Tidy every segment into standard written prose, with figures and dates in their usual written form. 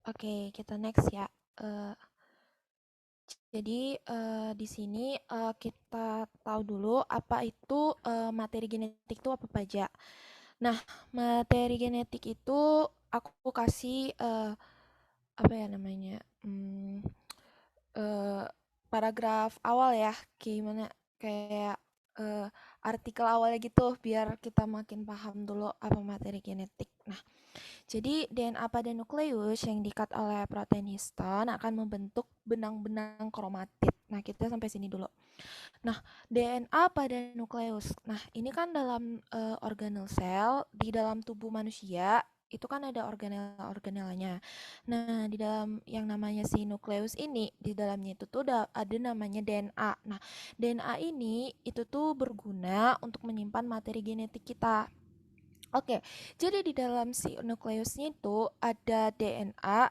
Oke, kita next ya. Eh, jadi di sini kita tahu dulu apa itu materi genetik itu apa aja. Nah, materi genetik itu aku kasih apa ya namanya? eh, Paragraf awal ya, gimana kayak eh, artikel awalnya gitu biar kita makin paham dulu apa materi genetik. Nah, jadi DNA pada nukleus yang diikat oleh protein histon akan membentuk benang-benang kromatid. Nah, kita sampai sini dulu. Nah, DNA pada nukleus. Nah, ini kan dalam organel sel di dalam tubuh manusia itu kan ada organel-organelnya. Nah, di dalam yang namanya si nukleus ini, di dalamnya itu tuh ada namanya DNA. Nah, DNA ini itu tuh berguna untuk menyimpan materi genetik kita. Oke, jadi di dalam si nukleusnya itu ada DNA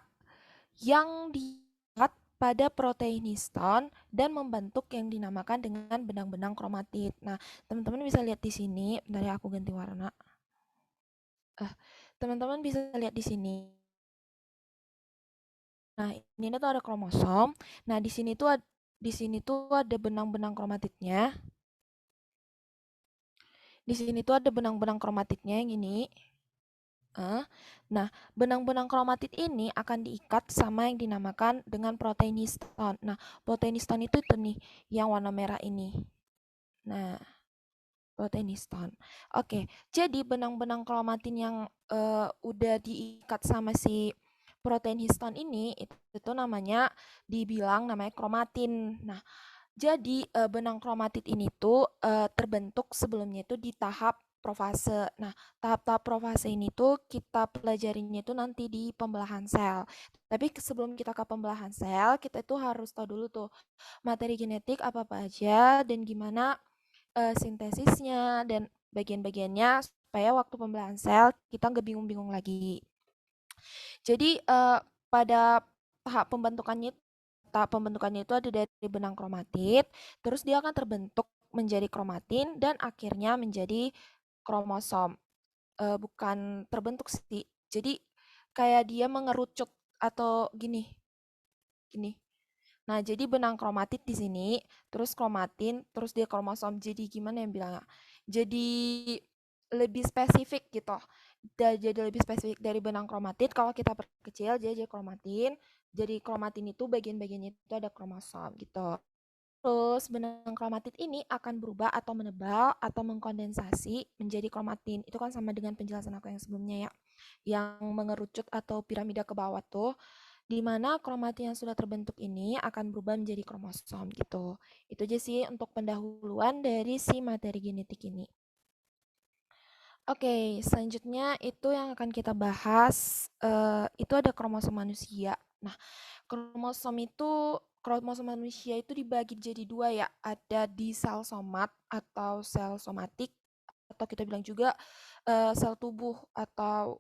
yang diikat pada protein histon dan membentuk yang dinamakan dengan benang-benang kromatid. Nah, teman-teman bisa lihat di sini. Bentar ya, aku ganti warna. Teman-teman bisa lihat di sini. Nah, ini tuh ada kromosom. Nah, di sini tuh ada benang-benang kromatidnya. Di sini tuh ada benang-benang kromatidnya yang ini. Nah, benang-benang kromatid ini akan diikat sama yang dinamakan dengan protein histon. Nah, protein histon itu nih, yang warna merah ini. Nah, protein histon. Oke, jadi benang-benang kromatin yang udah diikat sama si protein histon ini, itu namanya namanya kromatin. Nah, jadi benang kromatid ini tuh terbentuk sebelumnya itu di tahap profase. Nah, tahap-tahap profase ini tuh kita pelajarinya itu nanti di pembelahan sel. Tapi sebelum kita ke pembelahan sel, kita itu harus tahu dulu tuh materi genetik apa-apa aja dan gimana sintesisnya dan bagian-bagiannya supaya waktu pembelahan sel kita nggak bingung-bingung lagi. Jadi pada tahap pembentukannya itu ada dari benang kromatid, terus dia akan terbentuk menjadi kromatin dan akhirnya menjadi kromosom. Bukan terbentuk sih. Jadi kayak dia mengerucut atau gini, gini. Nah, jadi benang kromatid di sini, terus kromatin, terus dia kromosom. Jadi gimana yang bilangnya? Jadi lebih spesifik gitu. Jadi lebih spesifik dari benang kromatid. Kalau kita perkecil, jadi kromatin. Jadi kromatin itu bagian-bagiannya itu ada kromosom gitu. Terus benang kromatid ini akan berubah atau menebal atau mengkondensasi menjadi kromatin. Itu kan sama dengan penjelasan aku yang sebelumnya ya. Yang mengerucut atau piramida ke bawah tuh di mana kromatin yang sudah terbentuk ini akan berubah menjadi kromosom gitu. Itu aja sih untuk pendahuluan dari si materi genetik ini. Oke, selanjutnya itu yang akan kita bahas itu ada kromosom manusia. Nah, kromosom manusia itu dibagi jadi dua ya. Ada di sel somat atau sel somatik atau kita bilang juga sel tubuh atau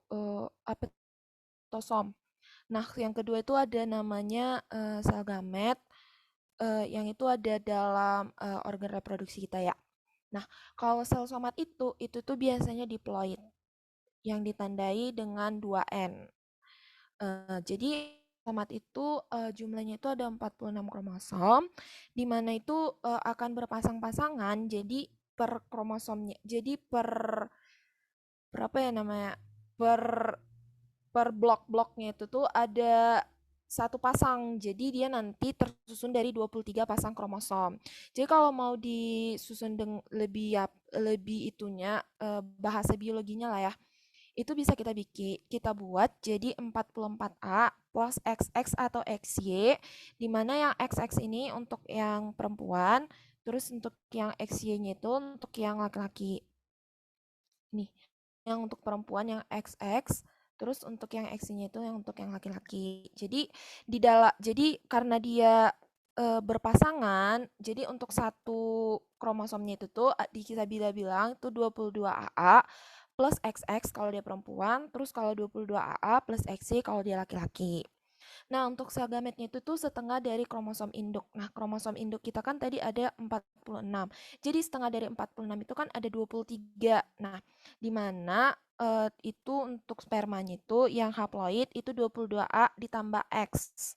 apetosom. Nah, yang kedua itu ada namanya sel gamet yang itu ada dalam organ reproduksi kita ya. Nah, kalau sel somat itu tuh biasanya diploid yang ditandai dengan 2N. Jadi somat itu jumlahnya itu ada 46 kromosom, di mana itu akan berpasang-pasangan, jadi per kromosomnya, jadi berapa ya namanya, per per blok-bloknya itu tuh ada satu pasang. Jadi dia nanti tersusun dari 23 pasang kromosom. Jadi kalau mau disusun lebih ya lebih itunya bahasa biologinya lah ya. Itu bisa kita buat jadi 44A plus XX atau XY di mana yang XX ini untuk yang perempuan, terus untuk yang XY-nya itu untuk yang laki-laki. Nih, yang untuk perempuan yang XX, terus untuk yang X-nya itu yang untuk yang laki-laki. Jadi karena dia berpasangan, jadi untuk satu kromosomnya itu tuh kita bilang itu 22AA plus XX kalau dia perempuan, terus kalau 22AA plus XY kalau dia laki-laki. Nah, untuk sel gametnya itu tuh setengah dari kromosom induk. Nah, kromosom induk kita kan tadi ada 46. Jadi setengah dari 46 itu kan ada 23. Nah, di mana itu untuk spermanya itu yang haploid itu 22A ditambah X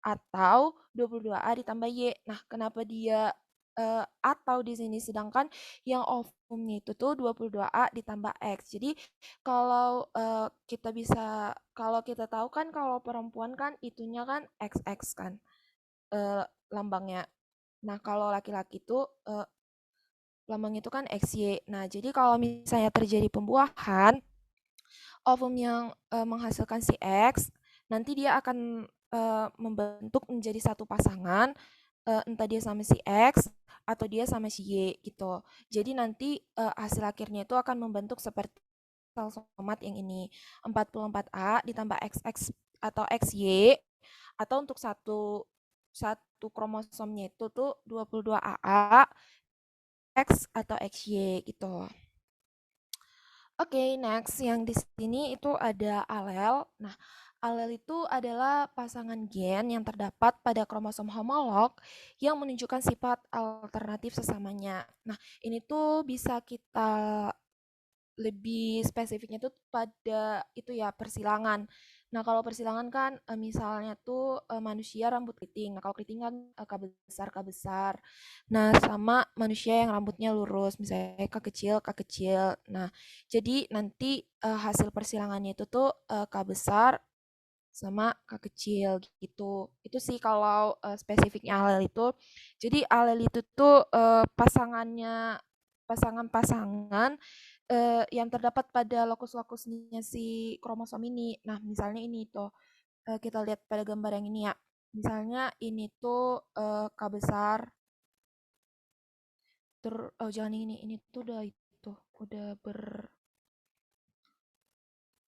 atau 22A ditambah Y. Nah, kenapa dia atau di sini sedangkan yang ovumnya itu tuh 22A ditambah X. Jadi kalau kalau kita tahu kan kalau perempuan kan itunya kan XX kan lambangnya. Nah, kalau laki-laki itu lambang itu kan XY. Nah, jadi kalau misalnya terjadi pembuahan, ovum yang menghasilkan si X, nanti dia akan membentuk menjadi satu pasangan, entah dia sama si X atau dia sama si Y gitu. Jadi nanti hasil akhirnya itu akan membentuk seperti sel somat yang ini 44A ditambah XX atau XY atau untuk satu kromosomnya itu tuh 22AA X atau XY gitu. Oke, next yang di sini itu ada alel. Nah, alel itu adalah pasangan gen yang terdapat pada kromosom homolog yang menunjukkan sifat alternatif sesamanya. Nah, ini tuh bisa kita lebih spesifiknya tuh pada itu ya persilangan. Nah, kalau persilangan kan misalnya tuh manusia rambut keriting. Nah, kalau keriting kan K besar. Nah, sama manusia yang rambutnya lurus, misalnya K kecil, K kecil. Nah, jadi nanti hasil persilangannya itu tuh K besar sama K kecil gitu. Itu sih kalau spesifiknya alel itu. Jadi alel itu tuh pasangan-pasangan yang terdapat pada lokus-lokusnya si kromosom ini. Nah, misalnya ini tuh kita lihat pada gambar yang ini ya. Misalnya ini tuh K besar. Oh jangan ini tuh udah itu udah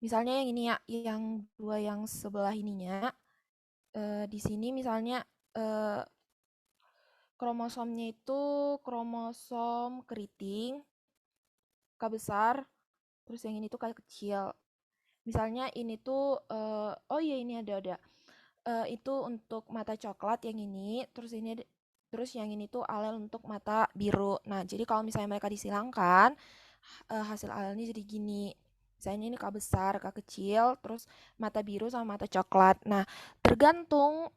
misalnya yang ini ya, yang dua yang sebelah ininya di sini misalnya eh, kromosomnya itu kromosom keriting K besar, terus yang ini tuh K kecil. Misalnya ini tuh oh iya ini ada. Itu untuk mata coklat yang ini, terus yang ini tuh alel untuk mata biru. Nah, jadi kalau misalnya mereka disilangkan, hasil alelnya jadi gini. Misalnya ini K besar, K kecil, terus mata biru sama mata coklat. Nah, tergantung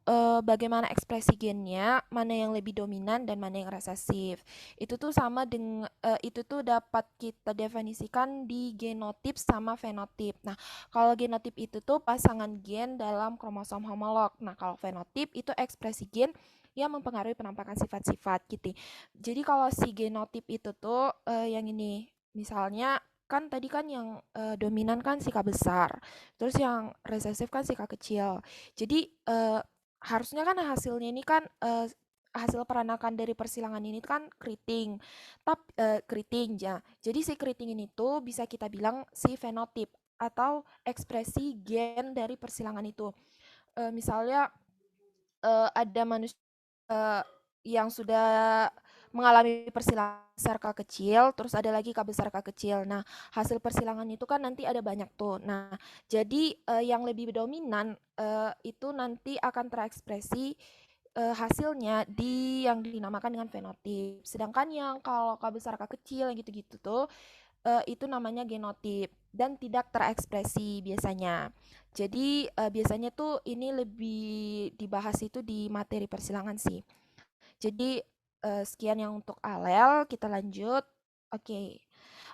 bagaimana ekspresi gennya, mana yang lebih dominan dan mana yang resesif. Itu tuh sama dengan itu tuh dapat kita definisikan di genotip sama fenotip. Nah, kalau genotip itu tuh pasangan gen dalam kromosom homolog. Nah, kalau fenotip itu ekspresi gen yang mempengaruhi penampakan sifat-sifat gitu. Jadi kalau si genotip itu tuh yang ini, misalnya kan tadi kan yang dominan kan si K besar, terus yang resesif kan si K kecil. Jadi harusnya kan hasilnya ini kan hasil peranakan dari persilangan ini kan keriting, keriting ya. Jadi si keriting ini tuh bisa kita bilang si fenotip atau ekspresi gen dari persilangan itu. Misalnya ada manusia eh, yang sudah mengalami persilangan besar K kecil, terus ada lagi K besar K kecil. Nah, hasil persilangan itu kan nanti ada banyak tuh. Nah, jadi yang lebih dominan itu nanti akan terekspresi hasilnya di yang dinamakan dengan fenotip. Sedangkan yang kalau K besar K kecil gitu-gitu tuh itu namanya genotip dan tidak terekspresi biasanya. Jadi biasanya tuh ini lebih dibahas itu di materi persilangan sih. Jadi sekian yang untuk alel, kita lanjut. Oke.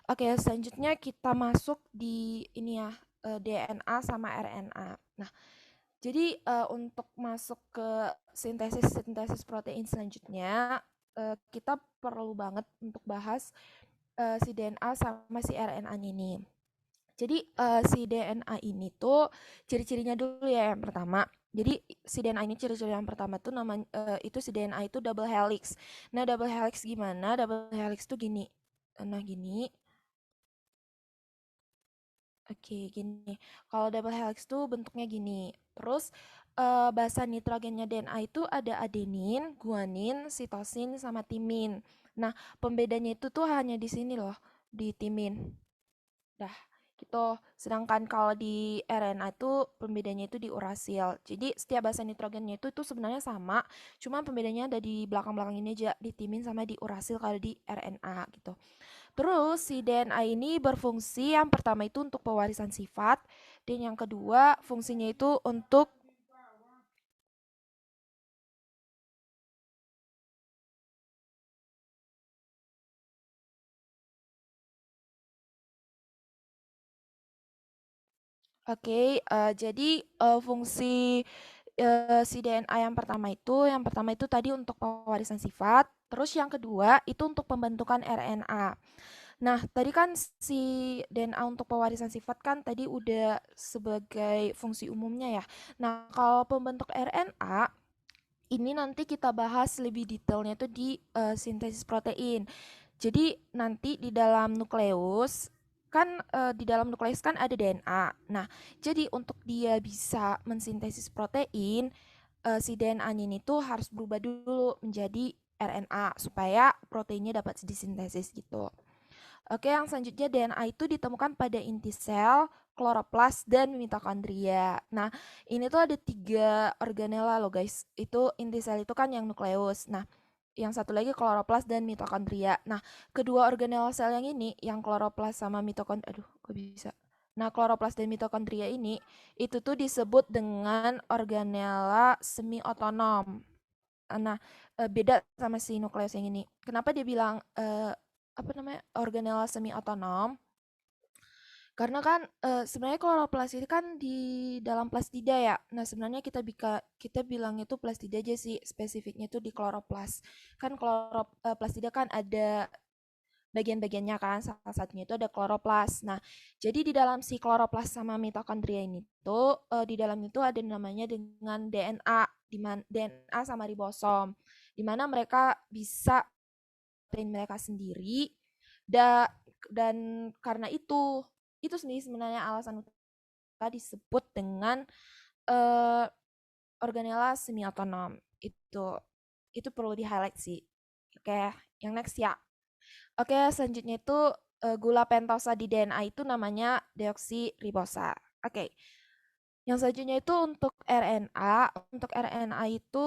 Oke, selanjutnya kita masuk di ini ya, DNA sama RNA. Nah, jadi untuk masuk ke sintesis protein selanjutnya, kita perlu banget untuk bahas si DNA sama si RNA ini. Jadi si DNA ini tuh ciri-cirinya dulu ya yang pertama. Jadi si DNA ini ciri-ciri yang pertama tuh namanya itu si DNA itu double helix. Nah, double helix gimana? Double helix tuh gini. Nah, gini. Oke, gini. Kalau double helix tuh bentuknya gini. Terus basan nitrogennya DNA itu ada adenin, guanin, sitosin, sama timin. Nah, pembedanya itu tuh hanya di sini loh, di timin. Dah, gitu. Sedangkan kalau di RNA itu pembedanya itu di urasil. Jadi setiap basa nitrogennya itu sebenarnya sama, cuma pembedanya ada di belakang-belakang ini aja, di timin sama di urasil kalau di RNA gitu. Terus si DNA ini berfungsi yang pertama itu untuk pewarisan sifat dan yang kedua fungsinya itu untuk jadi fungsi si DNA yang pertama itu tadi untuk pewarisan sifat, terus yang kedua itu untuk pembentukan RNA. Nah, tadi kan si DNA untuk pewarisan sifat kan tadi udah sebagai fungsi umumnya ya. Nah, kalau pembentuk RNA ini nanti kita bahas lebih detailnya tuh di sintesis protein. Jadi nanti di dalam nukleus kan di dalam nukleus kan ada DNA. Nah, jadi untuk dia bisa mensintesis protein, si DNA-nya ini tuh harus berubah dulu menjadi RNA supaya proteinnya dapat disintesis gitu. Oke, yang selanjutnya DNA itu ditemukan pada inti sel, kloroplas, dan mitokondria. Nah, ini tuh ada 3 organela loh guys. Itu inti sel itu kan yang nukleus. Nah, yang satu lagi kloroplas dan mitokondria. Nah, kedua organela sel yang ini, yang kloroplas sama mitokondria, aduh, kok bisa? Nah, kloroplas dan mitokondria ini, itu tuh disebut dengan organela semi otonom. Nah, beda sama si nukleus yang ini. Kenapa dia bilang apa namanya organela semi otonom? Karena kan sebenarnya kloroplas itu kan di dalam plastida ya. Nah, sebenarnya kita bilang itu plastida aja sih, spesifiknya itu di kloroplas. Kan plastida kan ada bagian-bagiannya kan, salah satunya itu ada kloroplas. Nah, jadi di dalam si kloroplas sama mitokondria ini tuh di dalam itu ada namanya dengan DNA, di mana DNA sama ribosom, di mana mereka bisa protein mereka sendiri da, dan karena itu sendiri sebenarnya alasan utama disebut dengan uh, organela semi otonom. Itu perlu di highlight sih. Oke, yang next ya. Oke, selanjutnya itu gula pentosa di DNA itu namanya deoksiribosa. Oke. Yang selanjutnya itu untuk RNA. Untuk RNA itu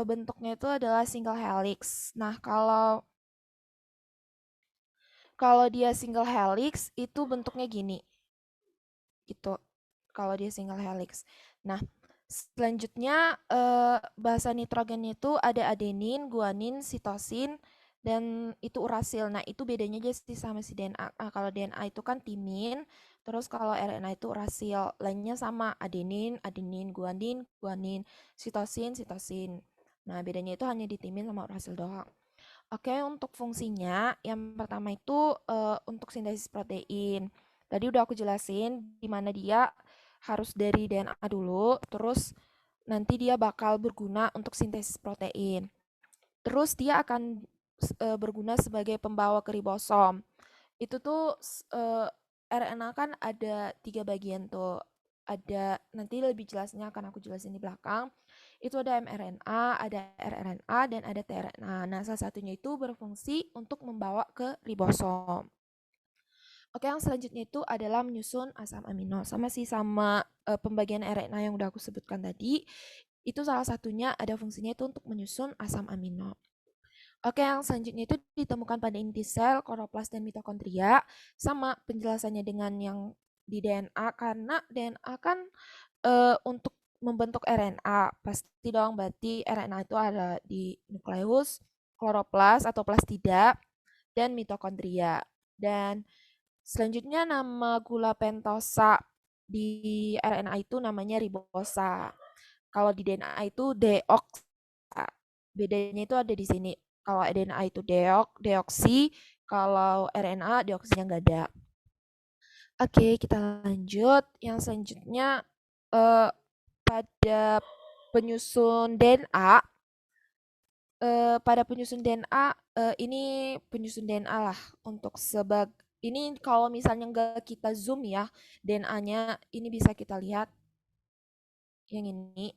bentuknya itu adalah single helix. Nah, kalau kalau dia single helix itu bentuknya gini. Gitu. Kalau dia single helix. Nah, selanjutnya bahasa nitrogennya itu ada adenin, guanin, sitosin, dan itu urasil. Nah, itu bedanya aja sih sama si DNA. Kalau DNA itu kan timin, terus kalau RNA itu urasil. Lainnya sama adenin, adenin, guanin, sitosin, sitosin. Nah, bedanya itu hanya di timin sama urasil doang. Oke, untuk fungsinya yang pertama itu untuk sintesis protein. Tadi udah aku jelasin di mana dia harus dari DNA dulu, terus nanti dia bakal berguna untuk sintesis protein. Terus dia akan berguna sebagai pembawa ke ribosom. Itu tuh RNA kan ada 3 bagian tuh. Ada nanti lebih jelasnya akan aku jelasin di belakang. Itu ada mRNA, ada rRNA, dan ada tRNA. Nah, salah satunya itu berfungsi untuk membawa ke ribosom. Oke, yang selanjutnya itu adalah menyusun asam amino. Sama sih sama pembagian RNA yang udah aku sebutkan tadi. Itu salah satunya ada fungsinya itu untuk menyusun asam amino. Oke, yang selanjutnya itu ditemukan pada inti sel, kloroplas, dan mitokondria. Sama penjelasannya dengan yang di DNA, karena DNA kan untuk membentuk RNA. Pasti dong, berarti RNA itu ada di nukleus, kloroplas atau plastida, dan mitokondria. Dan selanjutnya nama gula pentosa di RNA itu namanya ribosa. Kalau di DNA itu deoksa. Bedanya itu ada di sini. Kalau DNA itu deoksi, kalau RNA deoksinya nggak ada. Oke, kita lanjut. Yang selanjutnya eh, pada penyusun DNA, pada penyusun DNA ini penyusun DNA lah untuk ini kalau misalnya nggak kita zoom ya DNA-nya ini bisa kita lihat yang ini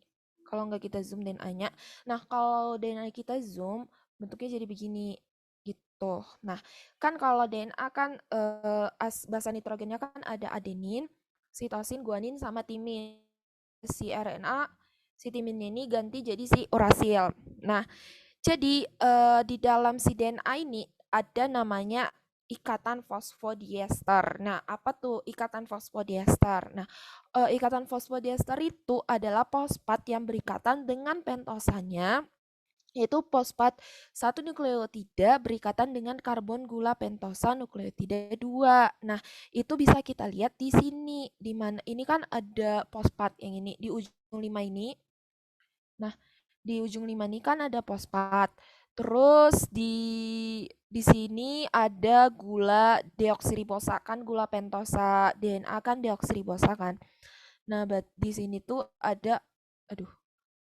kalau nggak kita zoom DNA-nya. Nah, kalau DNA kita zoom, bentuknya jadi begini gitu. Nah, kan kalau DNA kan basa nitrogennya kan ada adenin, sitosin, guanin, sama timin. Si RNA, si timinnya ini ganti jadi si urasil. Nah, jadi di dalam si DNA ini ada namanya ikatan fosfodiester. Nah, apa tuh ikatan fosfodiester? Nah, ikatan fosfodiester itu adalah fosfat yang berikatan dengan pentosanya, yaitu fosfat satu nukleotida berikatan dengan karbon gula pentosa nukleotida 2. Nah, itu bisa kita lihat di sini, di mana ini kan ada fosfat yang ini di ujung 5 ini. Nah, di ujung 5 ini kan ada fosfat. Terus di sini ada gula deoksiribosa kan, gula pentosa DNA kan deoksiribosa kan. Nah, di sini tuh ada aduh,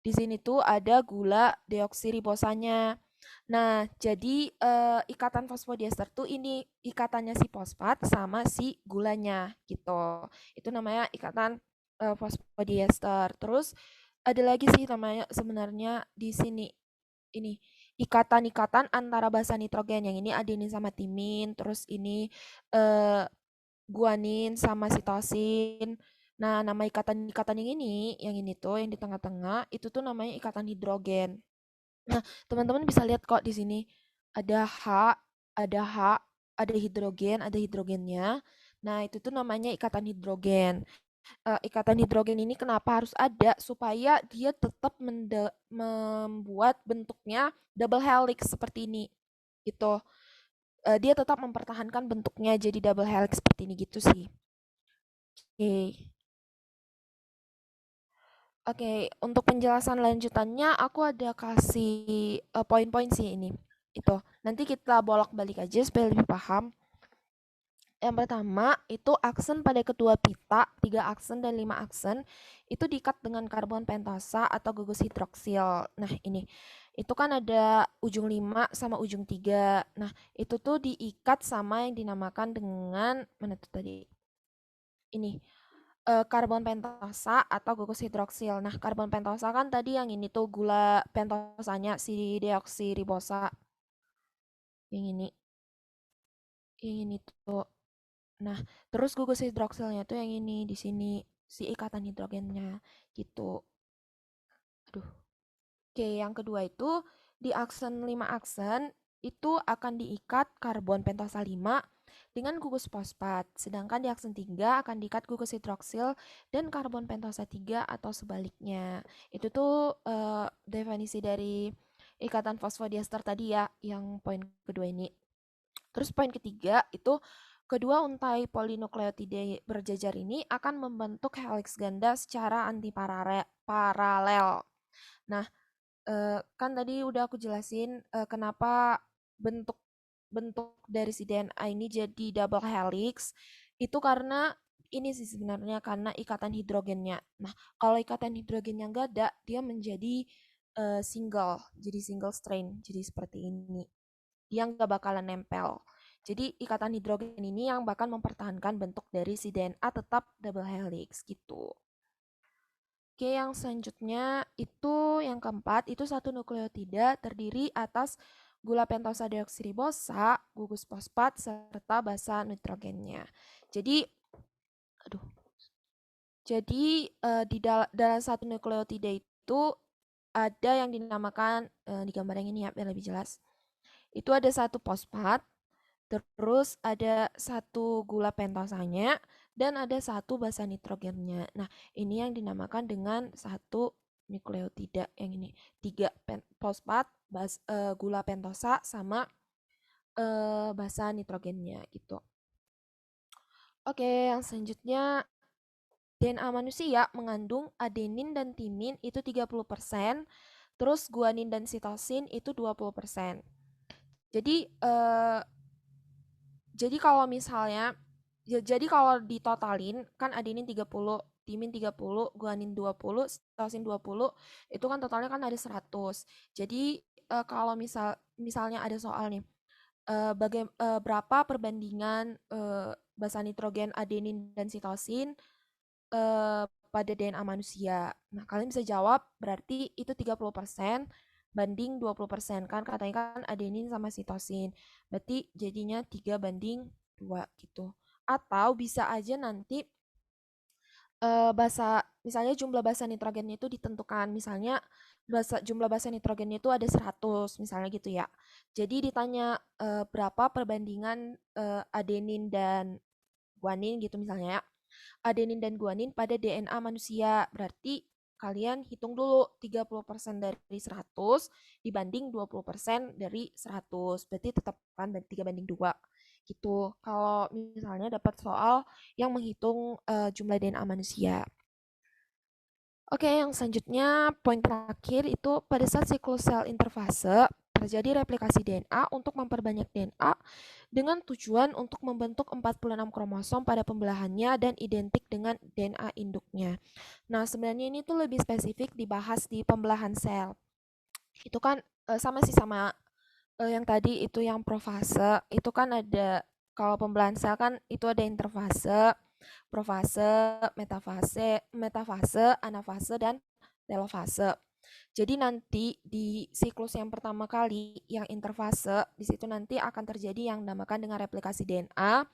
di sini tuh ada gula deoksiribosanya. Nah, jadi ikatan fosfodiester tuh ini ikatannya si fosfat sama si gulanya gitu. Itu namanya ikatan fosfodiester. Terus ada lagi sih namanya sebenarnya di sini ini ikatan-ikatan antara basa nitrogen yang ini adenin sama timin, terus ini eh, guanin sama sitosin. Nah, nama ikatan-ikatan yang ini tuh yang di tengah-tengah itu tuh namanya ikatan hidrogen. Nah, teman-teman bisa lihat kok di sini ada ada H, ada hidrogen, ada hidrogennya. Nah, itu tuh namanya ikatan hidrogen. Ikatan hidrogen ini kenapa harus ada? Supaya dia tetap membuat bentuknya double helix seperti ini. Gitu. Dia tetap mempertahankan bentuknya jadi double helix seperti ini gitu sih. Oke. Oke, untuk penjelasan lanjutannya aku ada kasih poin-poin sih ini. Itu. Nanti kita bolak-balik aja supaya lebih paham. Yang pertama, itu aksen pada kedua pita, 3 aksen dan 5 aksen, itu diikat dengan karbon pentasa atau gugus hidroksil. Nah, ini. Itu kan ada ujung 5 sama ujung 3. Nah, itu tuh diikat sama yang dinamakan dengan, mana tuh tadi? Ini, karbon pentosa atau gugus hidroksil. Nah, karbon pentosa kan tadi yang ini tuh gula pentosanya si deoksiribosa. Yang ini, yang ini tuh. Nah, terus gugus hidroksilnya tuh yang ini di sini si ikatan hidrogennya gitu. Aduh. Oke, yang kedua itu di aksen 5 aksen itu akan diikat karbon pentosa 5 dengan gugus fosfat. Sedangkan di aksen 3 akan diikat gugus hidroksil dan karbon pentosa 3 atau sebaliknya. Itu tuh definisi dari ikatan fosfodiester tadi ya, yang poin kedua ini. Terus poin ketiga itu kedua untai polinukleotida berjejer ini akan membentuk helix ganda secara antiparalel. Nah, kan tadi udah aku jelasin kenapa bentuk bentuk dari si DNA ini jadi double helix. Itu karena ini sih sebenarnya karena ikatan hidrogennya. Nah, kalau ikatan hidrogennya nggak ada, dia menjadi single, jadi single strain, jadi seperti ini. Dia nggak bakalan nempel. Jadi ikatan hidrogen ini yang bakal mempertahankan bentuk dari si DNA tetap double helix gitu. Oke, yang selanjutnya itu yang keempat, itu satu nukleotida terdiri atas gula pentosa deoksiribosa, gugus fosfat, serta basa nitrogennya. Jadi, aduh, jadi dalam satu nukleotida itu ada yang dinamakan, di gambar yang ini ya, biar lebih jelas. Itu ada satu fosfat, terus ada satu gula pentosanya, dan ada satu basa nitrogennya. Nah, ini yang dinamakan dengan satu nukleotida yang ini. 3 fosfat, gula pentosa, sama basa nitrogennya gitu. Oke, yang selanjutnya DNA manusia mengandung adenin dan timin itu 30%, terus guanin dan sitosin itu 20%. Jadi kalau misalnya jadi kalau ditotalin kan adenin 30, timin 30, guanin 20, sitosin 20, itu kan totalnya kan ada 100. Jadi kalau misalnya ada soal nih, berapa perbandingan basa nitrogen, adenin dan sitosin pada DNA manusia. Nah, kalian bisa jawab berarti itu 30% banding 20% kan katanya kan adenin sama sitosin. Berarti jadinya 3 banding 2 gitu. Atau bisa aja nanti misalnya jumlah basa nitrogennya itu ditentukan, misalnya jumlah basa nitrogennya itu ada 100 misalnya gitu ya. Jadi ditanya, berapa perbandingan, adenin dan guanin gitu misalnya ya. Adenin dan guanin pada DNA manusia. Berarti kalian hitung dulu 30% dari 100 dibanding 20% dari 100. Berarti tetap kan 3 banding 2 gitu. Kalau misalnya dapat soal yang menghitung jumlah DNA manusia. Oke, yang selanjutnya poin terakhir itu pada saat siklus sel interfase terjadi replikasi DNA untuk memperbanyak DNA dengan tujuan untuk membentuk 46 kromosom pada pembelahannya dan identik dengan DNA induknya. Nah, sebenarnya ini tuh lebih spesifik dibahas di pembelahan sel. Itu kan sama sih sama yang tadi itu yang profase, itu kan ada kalau pembelahan sel kan itu ada interfase, profase, metafase, anafase, dan telofase. Jadi nanti di siklus yang pertama kali, yang interfase, di situ nanti akan terjadi yang dinamakan dengan replikasi DNA,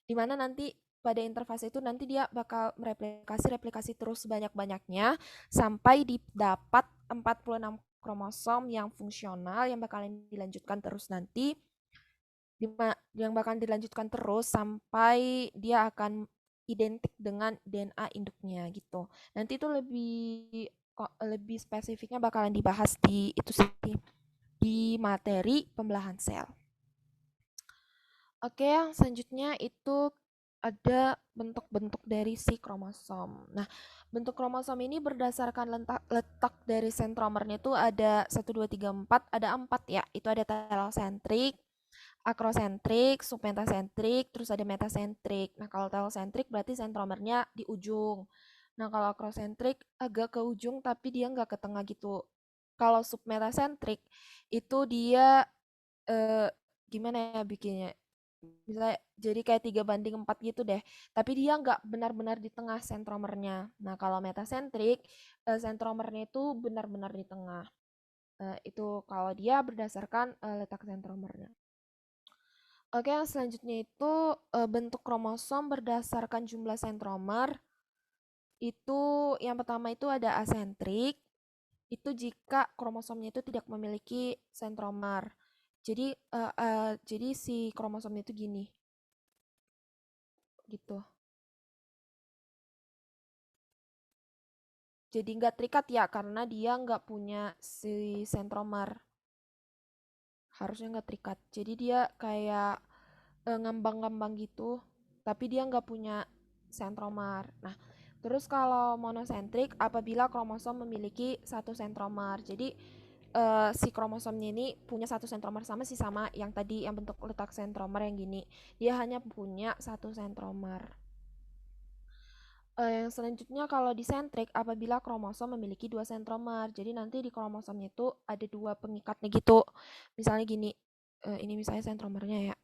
di mana nanti pada interfase itu nanti dia bakal replikasi terus sebanyak-banyaknya sampai didapat 46 kromosom yang fungsional yang bakalan dilanjutkan terus nanti yang bakal dilanjutkan terus sampai dia akan identik dengan DNA induknya gitu. Nanti itu lebih spesifiknya bakalan dibahas di itu sih di materi pembelahan sel. Oke, yang selanjutnya itu ada bentuk-bentuk dari si kromosom. Nah, bentuk kromosom ini berdasarkan letak dari sentromernya itu ada 1, 2, 3, 4, ada 4 ya. Itu ada telosentrik, akrosentrik, submetasentrik, terus ada metasentrik. Nah, kalau telosentrik berarti sentromernya di ujung. Nah, kalau akrosentrik agak ke ujung tapi dia nggak ke tengah gitu. Kalau submetasentrik itu dia eh, gimana ya bikinnya? Misalnya jadi kayak 3 banding 4 gitu deh. Tapi dia nggak benar-benar di tengah sentromernya. Nah, kalau metasentrik, sentromernya itu benar-benar di tengah. Itu kalau dia berdasarkan letak sentromernya. Oke, yang selanjutnya itu bentuk kromosom berdasarkan jumlah sentromer. Itu yang pertama itu ada asentrik. Itu jika kromosomnya itu tidak memiliki sentromer. Jadi si kromosomnya itu gini, gitu. Jadi nggak terikat ya karena dia nggak punya si sentromer. Harusnya nggak terikat. Jadi dia kayak ngambang-ngambang gitu, tapi dia nggak punya sentromer. Nah, terus kalau monosentrik apabila kromosom memiliki satu sentromer. Jadi si kromosomnya ini punya satu sentromer sama yang tadi yang bentuk letak sentromer yang gini. Dia hanya punya satu sentromer. Yang selanjutnya kalau di sentrik apabila kromosom memiliki 2 sentromer. Jadi nanti di kromosomnya itu ada 2 pengikatnya gitu. Misalnya gini, ini misalnya sentromernya ya.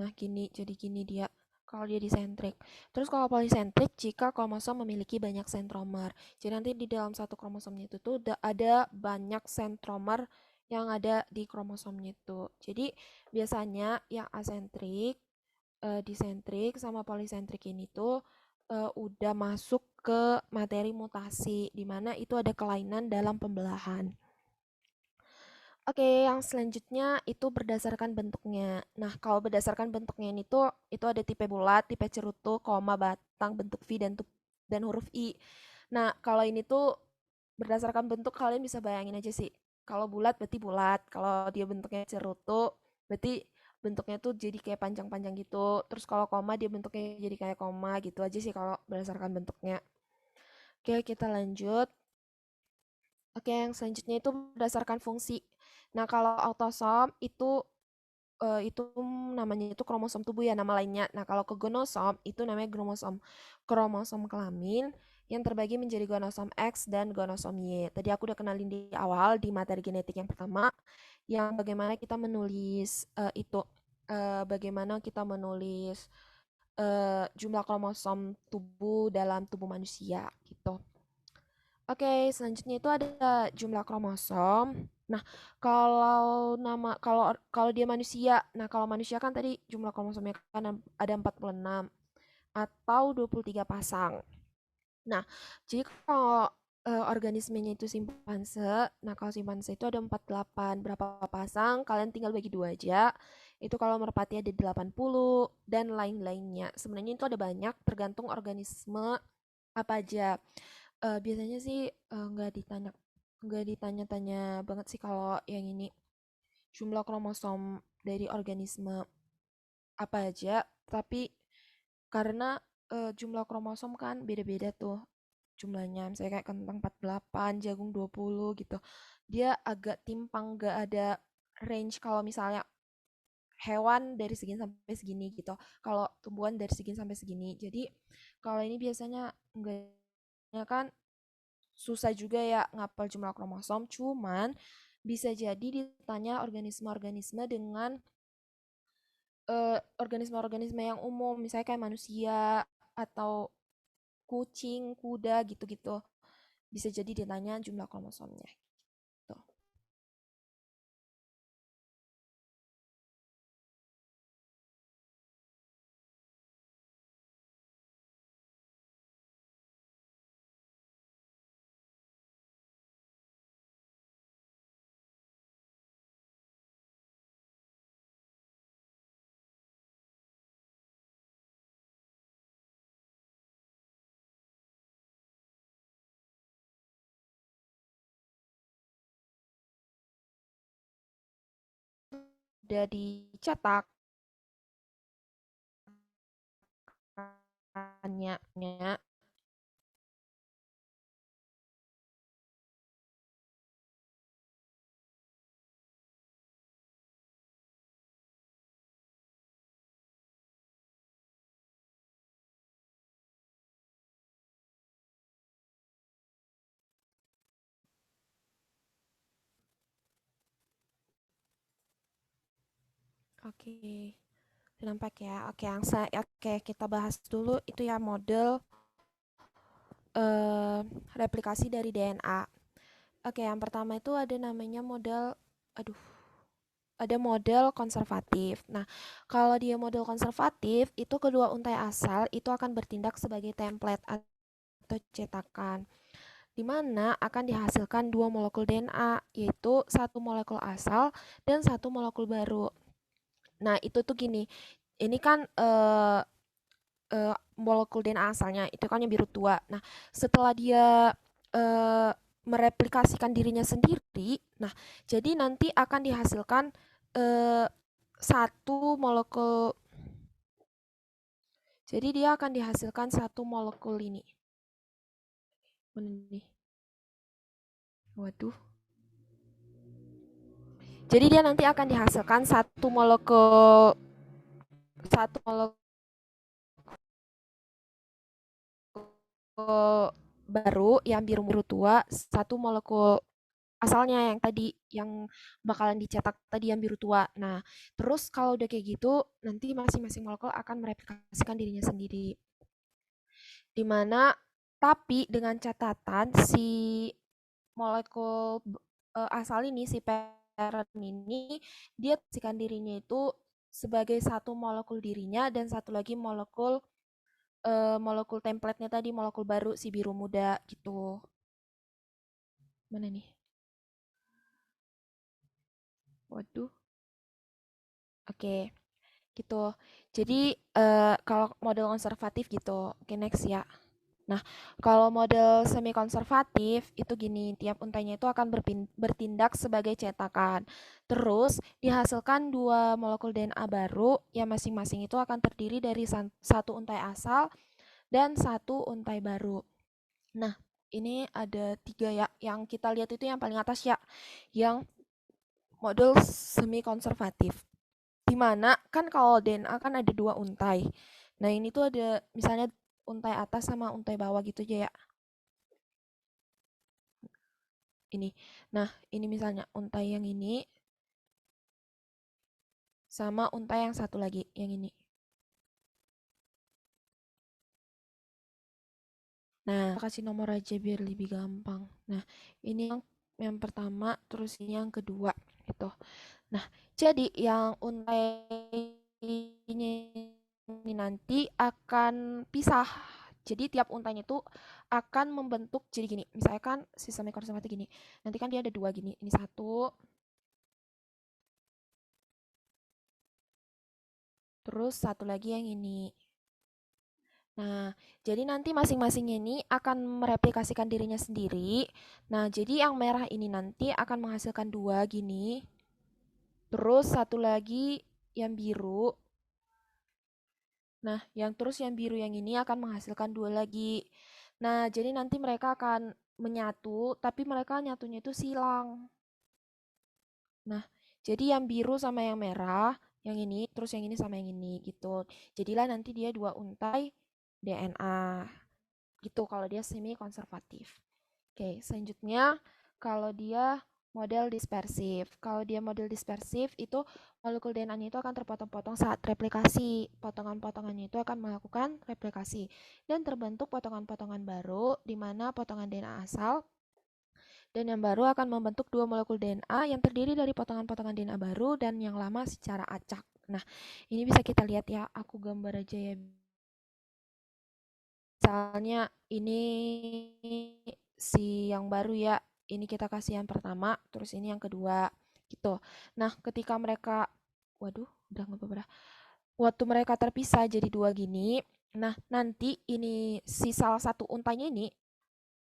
Nah, jadi gini dia kalau dia disentrik. Terus kalau polisentrik jika kromosom memiliki banyak sentromer. Jadi nanti di dalam satu kromosomnya itu tuh ada banyak sentromer yang ada di kromosomnya itu. Jadi biasanya yang asentrik, disentrik sama polisentrik ini tuh udah masuk ke materi mutasi di mana itu ada kelainan dalam pembelahan. Oke, yang selanjutnya itu berdasarkan bentuknya. Nah, kalau berdasarkan bentuknya ini tuh itu ada tipe bulat, tipe cerutu, koma, batang, bentuk V dan huruf I. Nah, kalau ini tuh berdasarkan bentuk kalian bisa bayangin aja sih. Kalau bulat berarti bulat, kalau dia bentuknya cerutu berarti bentuknya tuh jadi kayak panjang-panjang gitu. Terus kalau koma dia bentuknya jadi kayak koma gitu aja sih kalau berdasarkan bentuknya. Oke, kita lanjut. Oke, yang selanjutnya itu berdasarkan fungsi. Nah, kalau autosom itu namanya itu kromosom tubuh ya nama lainnya. Nah, kalau ke gonosom itu namanya kromosom kromosom kelamin yang terbagi menjadi gonosom X dan gonosom Y. Tadi aku udah kenalin di awal di materi genetik yang pertama yang bagaimana kita menulis bagaimana kita menulis jumlah kromosom tubuh dalam tubuh manusia gitu. Oke, selanjutnya itu ada jumlah kromosom. Nah, kalau dia manusia, nah kalau manusia kan tadi jumlah kromosomnya kan ada 46. atau 23 pasang. Nah, jadi kalau organismenya itu simpanse, nah kalau simpanse itu ada 48, berapa pasang, kalian tinggal bagi dua aja. Itu kalau merpati ada 80 dan lain-lainnya. Sebenarnya itu ada banyak, tergantung organisme apa aja. Biasanya sih nggak ditanya-tanya banget sih kalau yang ini jumlah kromosom dari organisme apa aja, tapi karena jumlah kromosom kan beda-beda tuh jumlahnya, misalnya kayak kentang 48, jagung 20 gitu. Dia agak timpang, gak ada range kalau misalnya hewan dari segini sampai segini gitu. Kalau tumbuhan dari segini sampai segini. Jadi kalau ini biasanya enggak, ya kan susah juga ya ngapal jumlah kromosom, cuman bisa jadi ditanya organisme-organisme dengan organisme-organisme yang umum, misalnya kayak manusia atau kucing, kuda gitu-gitu. Bisa jadi ditanya jumlah kromosomnya. Tuh. Udah dicetak nya. Oke, nampak ya. Oke, oke kita bahas dulu itu ya model eh, replikasi dari DNA. Oke, yang pertama itu ada namanya model, aduh, ada model konservatif. Nah, kalau dia model konservatif, itu kedua untai asal itu akan bertindak sebagai template atau cetakan, di mana akan dihasilkan dua molekul DNA, yaitu satu molekul asal dan satu molekul baru. Nah, itu tuh gini, ini kan molekul DNA asalnya itu kan yang biru tua. Nah, setelah dia eh, mereplikasikan dirinya sendiri, nah jadi nanti akan dihasilkan eh, satu molekul. Jadi dia akan dihasilkan satu molekul ini. Mana nih? Waduh. Jadi dia nanti akan dihasilkan satu molekul baru yang biru-biru tua, satu molekul asalnya yang tadi yang bakalan dicetak tadi yang biru tua. Nah, terus kalau udah kayak gitu, nanti masing-masing molekul akan mereplikasikan dirinya sendiri. Dimana tapi dengan catatan si molekul asal ini, si parent ini, dia memposisikan dirinya itu sebagai satu molekul dirinya dan satu lagi molekul template-nya tadi, molekul baru si biru muda gitu. Mana nih? Waduh. Oke, gitu. Jadi kalau model konservatif gitu. Oke, next ya. Nah, kalau model semi konservatif itu gini, tiap untainya itu akan bertindak sebagai cetakan. Terus dihasilkan dua molekul DNA baru yang masing-masing itu akan terdiri dari satu untai asal dan satu untai baru. Nah, ini ada tiga ya. Yang kita lihat itu yang paling atas ya, yang model semi konservatif. Dimana kan kalau DNA kan ada dua untai. Nah, ini tuh ada misalnya untai atas sama untai bawah gitu aja ya. Ini. Nah, ini misalnya untai yang ini sama untai yang satu lagi, yang ini. Nah, kasih nomor aja biar lebih gampang. Nah, ini yang pertama, terus ini yang kedua gitu. Nah, jadi yang untai ini ini nanti akan pisah. Jadi tiap untainya itu akan membentuk jadi gini. Misalkan sistem konservatif gini. Nanti kan dia ada dua gini. Ini satu. Terus satu lagi yang ini. Nah, jadi nanti masing-masing ini akan mereplikasikan dirinya sendiri. Nah, jadi yang merah ini nanti akan menghasilkan dua gini. Terus satu lagi yang biru. Nah, yang biru yang ini akan menghasilkan dua lagi. Nah, jadi nanti mereka akan menyatu, tapi mereka nyatunya itu silang. Nah, jadi yang biru sama yang merah, yang ini, terus yang ini sama yang ini, gitu. Jadilah nanti dia dua untai DNA. Gitu kalau dia semi konservatif. Oke, selanjutnya kalau dia model dispersif. Kalau dia model dispersif itu molekul DNA-nya itu akan terpotong-potong saat replikasi. Potongan-potongannya itu akan melakukan replikasi dan terbentuk potongan-potongan baru di mana potongan DNA asal dan yang baru akan membentuk dua molekul DNA yang terdiri dari potongan-potongan DNA baru dan yang lama secara acak. Nah, ini bisa kita lihat ya, aku gambar aja ya. Misalnya ini si yang baru ya, ini kita kasih yang pertama, terus ini yang kedua, gitu. Nah, ketika mereka, waduh, udah nggak apa-apa. Waktu mereka terpisah jadi dua gini, nah nanti ini si salah satu untainya ini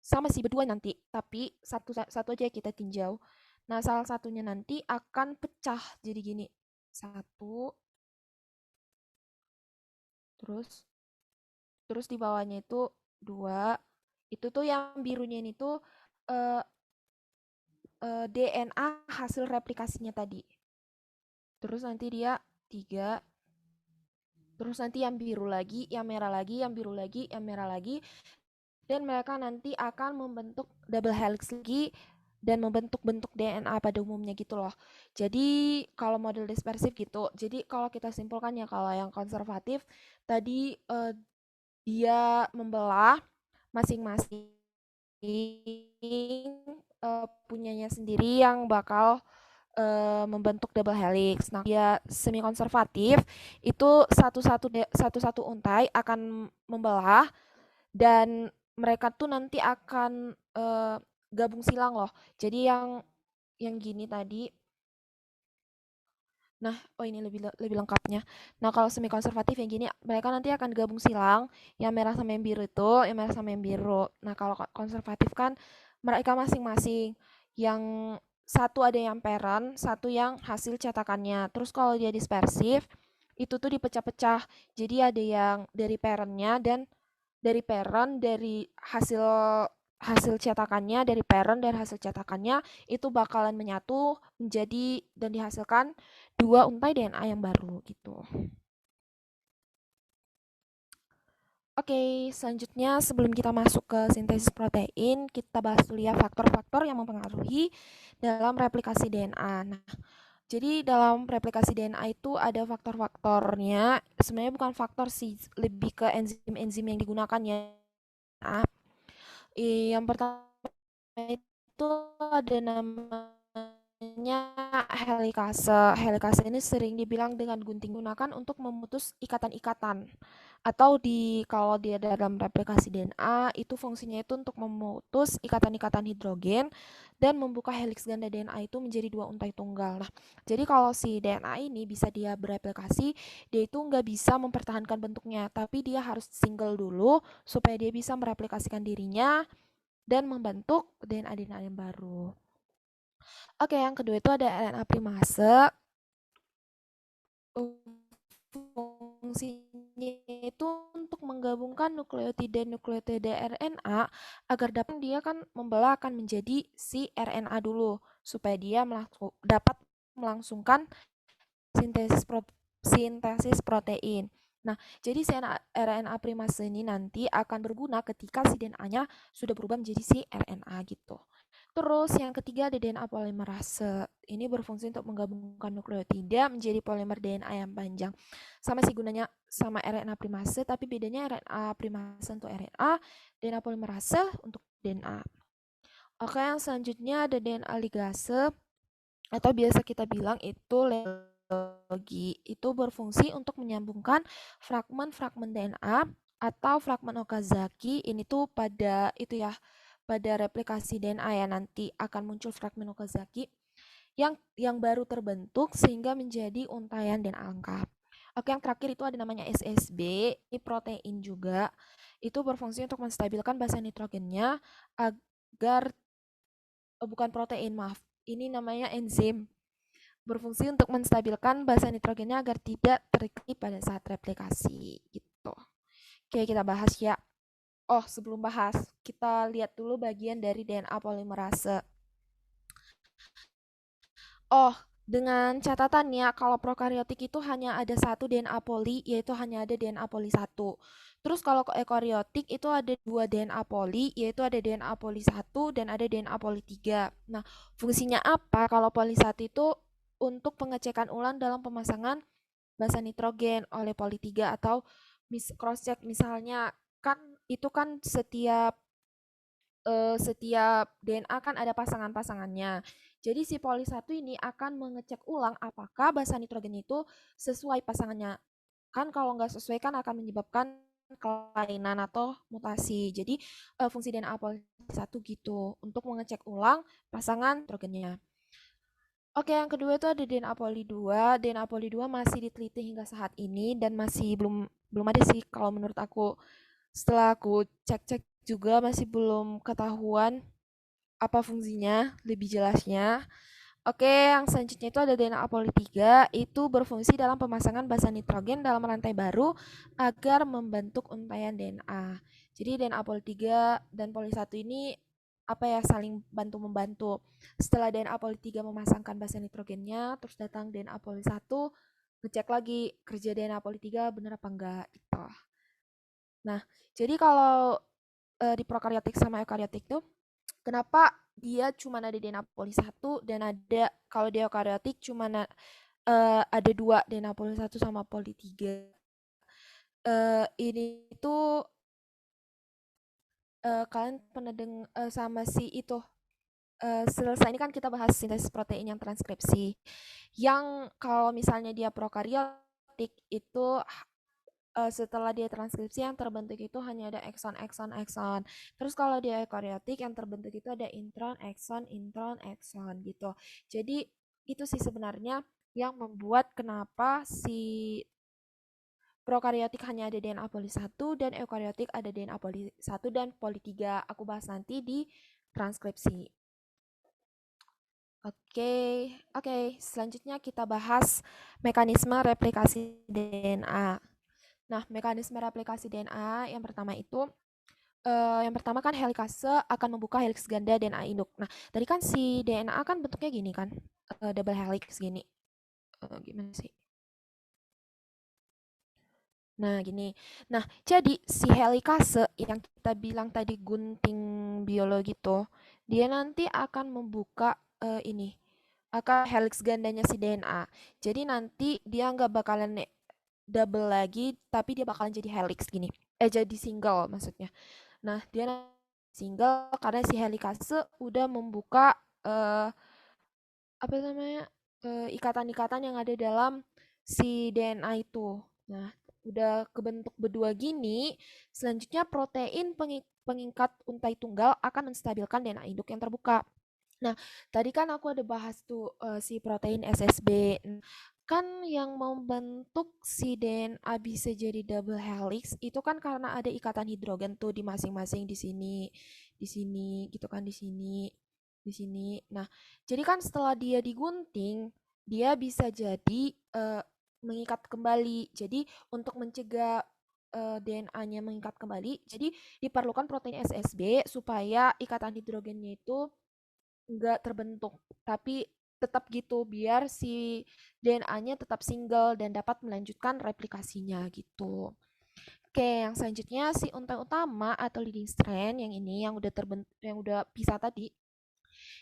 sama si berdua nanti, tapi satu satu aja kita tinjau. Nah, salah satunya nanti akan pecah jadi gini. Satu, terus terus di bawahnya itu dua. Itu tuh yang birunya ini tuh eh, DNA hasil replikasinya tadi. Terus nanti dia tiga. Terus nanti yang biru lagi, yang merah lagi, yang biru lagi, yang merah lagi. Dan mereka nanti akan membentuk double helix lagi dan membentuk bentuk DNA pada umumnya gitu loh. Jadi kalau model dispersif gitu. Jadi kalau kita simpulkan ya kalau yang konservatif tadi dia membelah masing-masing punyanya sendiri yang bakal membentuk double helix. Nah, dia semi konservatif itu satu-satu untai akan membelah dan mereka tuh nanti akan gabung silang loh. Jadi yang gini tadi. Nah, oh ini lebih lengkapnya. Nah, kalau semi konservatif yang gini, mereka nanti akan gabung silang, yang merah sama yang biru itu, yang merah sama yang biru. Nah, kalau konservatif kan mereka masing-masing. Yang satu ada yang parent, satu yang hasil cetakannya. Terus kalau dia dispersif, itu tuh dipecah-pecah. Jadi ada yang dari parentnya dan dari parent, dari hasil hasil cetakannya, dari parent dan hasil cetakannya itu bakalan menyatu menjadi dan dihasilkan dua untai DNA yang baru gitu. Oke, selanjutnya sebelum kita masuk ke sintesis protein, kita bahas dulu ya faktor-faktor yang mempengaruhi dalam replikasi DNA. Nah, jadi dalam replikasi DNA itu ada faktor-faktornya. Sebenarnya bukan faktor sih, lebih ke enzim-enzim yang digunakan ya. Nah, yang pertama itu ada namanya helikase. Helikase ini sering dibilang dengan gunting gunakan untuk memutus ikatan-ikatan. Atau kalau dia dalam replikasi DNA, itu fungsinya itu untuk memutus ikatan-ikatan hidrogen dan membuka heliks ganda DNA itu menjadi dua untai tunggal. Nah, jadi kalau si DNA ini bisa dia bereplikasi, dia itu nggak bisa mempertahankan bentuknya, tapi dia harus single dulu supaya dia bisa mereplikasikan dirinya dan membentuk DNA yang baru. Oke, yang kedua itu ada RNA primase. Fungsinya itu untuk menggabungkan nukleotida RNA agar dia kan membelah akan menjadi si RNA dulu supaya dia dapat melangsungkan sintesis protein. Nah, jadi si RNA primase ini nanti akan berguna ketika si DNA-nya sudah berubah menjadi si RNA gitu. Terus yang ketiga ada DNA polimerase. Ini berfungsi untuk menggabungkan nukleotida menjadi polimer DNA yang panjang. Sama sih gunanya sama RNA primase, tapi bedanya RNA primase untuk RNA, DNA polimerase untuk DNA. Oke, yang selanjutnya ada DNA ligase atau biasa kita bilang itu biologi itu berfungsi untuk menyambungkan fragmen-fragmen DNA atau fragmen Okazaki ini tuh pada itu ya, pada replikasi DNA ya, nanti akan muncul fragmen Okazaki yang baru terbentuk sehingga menjadi untayan DNA lengkap. Oke, yang terakhir itu ada namanya SSB, ini protein juga. Itu berfungsi untuk menstabilkan basa nitrogennya agar bukan protein, maaf. Ini namanya enzim. Berfungsi untuk menstabilkan basa nitrogennya agar tidak teriklik pada saat replikasi gitu. Oke, kita bahas ya. Oh, sebelum bahas, kita lihat dulu bagian dari DNA polimerase. Oh, dengan catatannya kalau prokaryotik itu hanya ada satu DNA poli, yaitu hanya ada DNA poli 1. Terus kalau eukaryotik itu ada dua DNA poli, yaitu ada DNA poli 1 dan ada DNA poli 3. Nah, fungsinya apa? Kalau poli 1 itu untuk pengecekan ulang dalam pemasangan basa nitrogen oleh poli 3 atau cross check misalnya kan itu kan setiap DNA kan ada pasangan-pasangannya. Jadi si poli 1 ini akan mengecek ulang apakah basa nitrogen itu sesuai pasangannya. Kan kalau nggak sesuai kan akan menyebabkan kelainan atau mutasi. Jadi fungsi DNA poli 1 gitu untuk mengecek ulang pasangan nitrogennya. Oke, yang kedua itu ada DNA poli 2. DNA poli 2 masih diteliti hingga saat ini dan masih belum ada sih kalau menurut aku. Setelah aku cek-cek juga masih belum ketahuan apa fungsinya lebih jelasnya. Oke, yang selanjutnya itu ada DNA poli 3, itu berfungsi dalam pemasangan basa nitrogen dalam rantai baru agar membentuk untaian DNA. Jadi DNA poli 3 dan poli 1 ini apa ya, saling bantu-membantu. Setelah DNA poli 3 memasangkan basa nitrogennya, terus datang DNA poli 1, ngecek lagi kerja DNA poli 3 benar apa enggak gitu. Nah, jadi kalau di prokaryotik sama eukaryotik tuh kenapa dia cuma ada DNA poli 1 dan ada kalau di eukaryotik cuma ada dua DNA poli 1 sama poli 3. Ini tuh kalian pernah sama si itu selesai ini kan kita bahas sintesis protein yang transkripsi. Yang kalau misalnya dia prokaryotik itu setelah dia transkripsi yang terbentuk itu hanya ada ekson, ekson, ekson. Terus kalau dia eukaryotik yang terbentuk itu ada intron, ekson gitu. Jadi itu sih sebenarnya yang membuat kenapa si prokaryotik hanya ada DNA poli 1 dan eukaryotik ada DNA poli 1 dan poli 3. Aku bahas nanti di transkripsi. Oke, selanjutnya kita bahas mekanisme replikasi DNA. Nah, mekanisme replikasi DNA yang pertama itu, yang pertama kan helikase akan membuka heliks ganda DNA induk. Nah, tadi kan si DNA kan bentuknya gini kan, double helix gini. Gimana sih? Nah, gini. Nah, jadi si helikase yang kita bilang tadi gunting biologi tuh, dia nanti akan membuka ini, akan helix gandanya si DNA. Jadi nanti dia nggak bakalan double lagi, tapi dia bakalan jadi helix gini. Jadi single maksudnya. Nah, dia single karena si helikase udah membuka apa namanya ikatan-ikatan yang ada dalam si DNA itu. Nah, udah kebentuk berdua gini, selanjutnya protein pengikat untai tunggal akan menstabilkan DNA induk yang terbuka. Nah, tadi kan aku ada bahas tuh si protein SSB. Kan yang membentuk si DNA bisa jadi double helix itu kan karena ada ikatan hidrogen tuh di masing-masing di sini gitu kan, di sini, di sini. Nah, jadi kan setelah dia digunting, dia bisa jadi mengikat kembali. Jadi untuk mencegah DNA-nya mengikat kembali, jadi diperlukan protein SSB supaya ikatan hidrogennya itu enggak terbentuk, tapi tetap gitu biar si DNA-nya tetap single dan dapat melanjutkan replikasinya gitu. Oke, yang selanjutnya si untai utama atau leading strand yang ini yang udah yang udah pisah tadi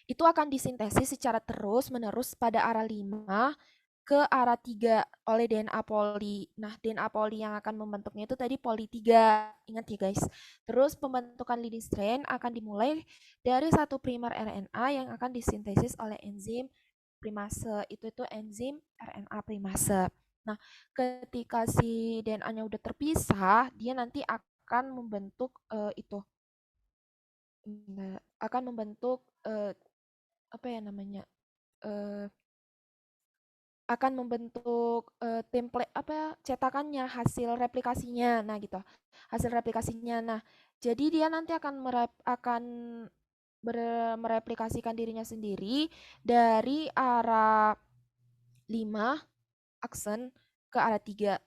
itu akan disintesis secara terus-menerus pada arah 5 ke arah 3 oleh DNA poli. Nah, DNA poli yang akan membentuknya itu tadi poli 3. Ingat ya guys. Terus pembentukan leading strand akan dimulai dari satu primer RNA yang akan disintesis oleh enzim primase, itu enzim RNA primase. Nah, ketika si DNA-nya udah terpisah, dia nanti akan membentuk akan membentuk apa ya namanya? Akan membentuk template cetakannya, hasil replikasinya. Nah, gitu. Hasil replikasinya. Nah, jadi dia nanti akan mereplikasikan dirinya sendiri dari arah 5 aksen ke arah 3.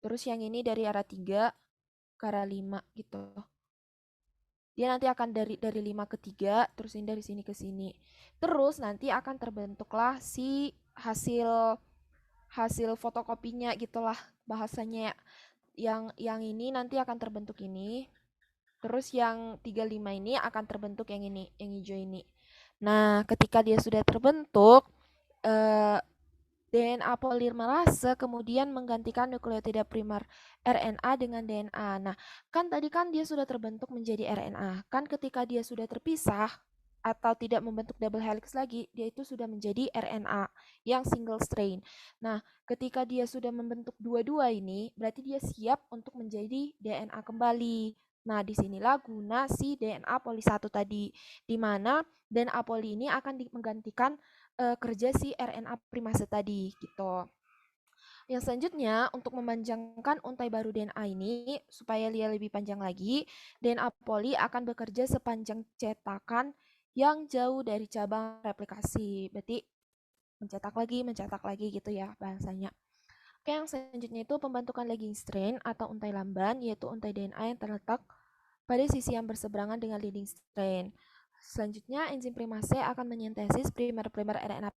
Terus yang ini dari arah 3 ke arah 5 gitu. Dia nanti akan dari 5 ke 3, terus ini dari sini ke sini. Terus nanti akan terbentuklah si hasil fotokopinya gitulah bahasanya. Yang ini nanti akan terbentuk ini. Terus yang 35 ini akan terbentuk yang ini, yang hijau ini. Nah, ketika dia sudah terbentuk, DNA polimerase kemudian menggantikan nukleotida primer RNA dengan DNA. Nah, kan tadi kan dia sudah terbentuk menjadi RNA. Kan ketika dia sudah terpisah atau tidak membentuk double helix lagi, dia itu sudah menjadi RNA yang single strain. Nah, ketika dia sudah membentuk dua-dua ini, berarti dia siap untuk menjadi DNA kembali. Nah, disinilah guna si DNA poli 1 tadi, di mana DNA poli ini akan menggantikan kerja si RNA primase tadi gitu. Yang selanjutnya, untuk memanjangkan untai baru DNA ini, supaya dia lebih panjang lagi, DNA poli akan bekerja sepanjang cetakan yang jauh dari cabang replikasi. Berarti mencetak lagi gitu ya bahasanya. Oke, yang selanjutnya itu pembentukan lagging strain atau untai lamban, yaitu untai DNA yang terletak pada sisi yang berseberangan dengan leading strain. Selanjutnya, enzim primase akan mensintesis primer-primer RNA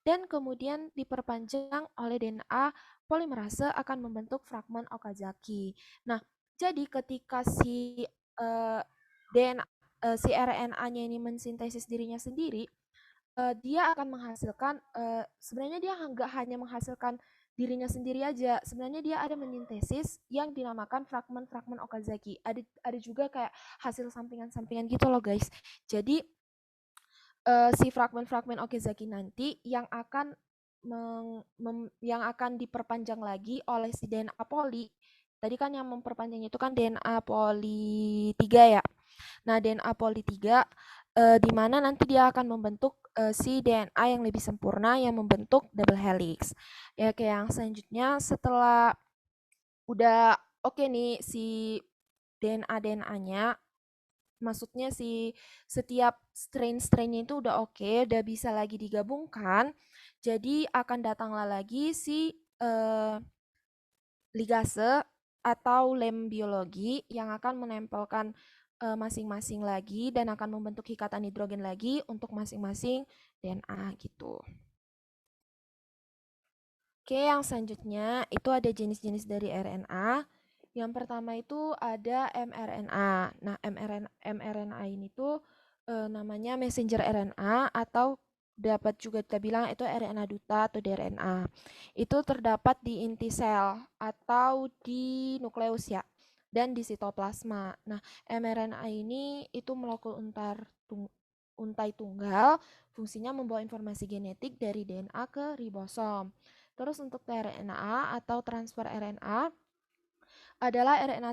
dan kemudian diperpanjang oleh DNA polimerase akan membentuk fragmen Okazaki. Nah, jadi ketika si DNA si RNA-nya ini mensintesis dirinya sendiri, dia akan menghasilkan sebenarnya dia nggak hanya menghasilkan dirinya sendiri aja, sebenarnya dia ada menintesis yang dinamakan fragmen-fragmen Okazaki. Ada juga kayak hasil sampingan-sampingan gitu loh guys. Jadi si fragmen-fragmen Okazaki nanti yang akan diperpanjang lagi oleh si DNA poli. Tadi kan yang memperpanjangnya itu kan DNA poli 3 ya. Nah, DNA poli 3 di mana nanti dia akan membentuk si DNA yang lebih sempurna yang membentuk double helix. Ya, kayak yang selanjutnya setelah udah oke nih si DNA-nya, maksudnya si setiap strain-strainnya itu udah oke, udah bisa lagi digabungkan. Jadi akan datanglah lagi si ligase atau lem biologi yang akan menempelkan masing-masing lagi dan akan membentuk ikatan hidrogen lagi untuk masing-masing DNA gitu. Oke, yang selanjutnya itu ada jenis-jenis dari RNA. Yang pertama itu ada mRNA. Nah, mRNA ini tuh namanya messenger RNA atau dapat juga kita bilang itu RNA duta atau dRNA. Itu terdapat di inti sel atau di nukleus ya dan di sitoplasma. Nah, mRNA ini itu molekul untai tunggal, fungsinya membawa informasi genetik dari DNA ke ribosom. Terus untuk tRNA atau transfer RNA adalah RNA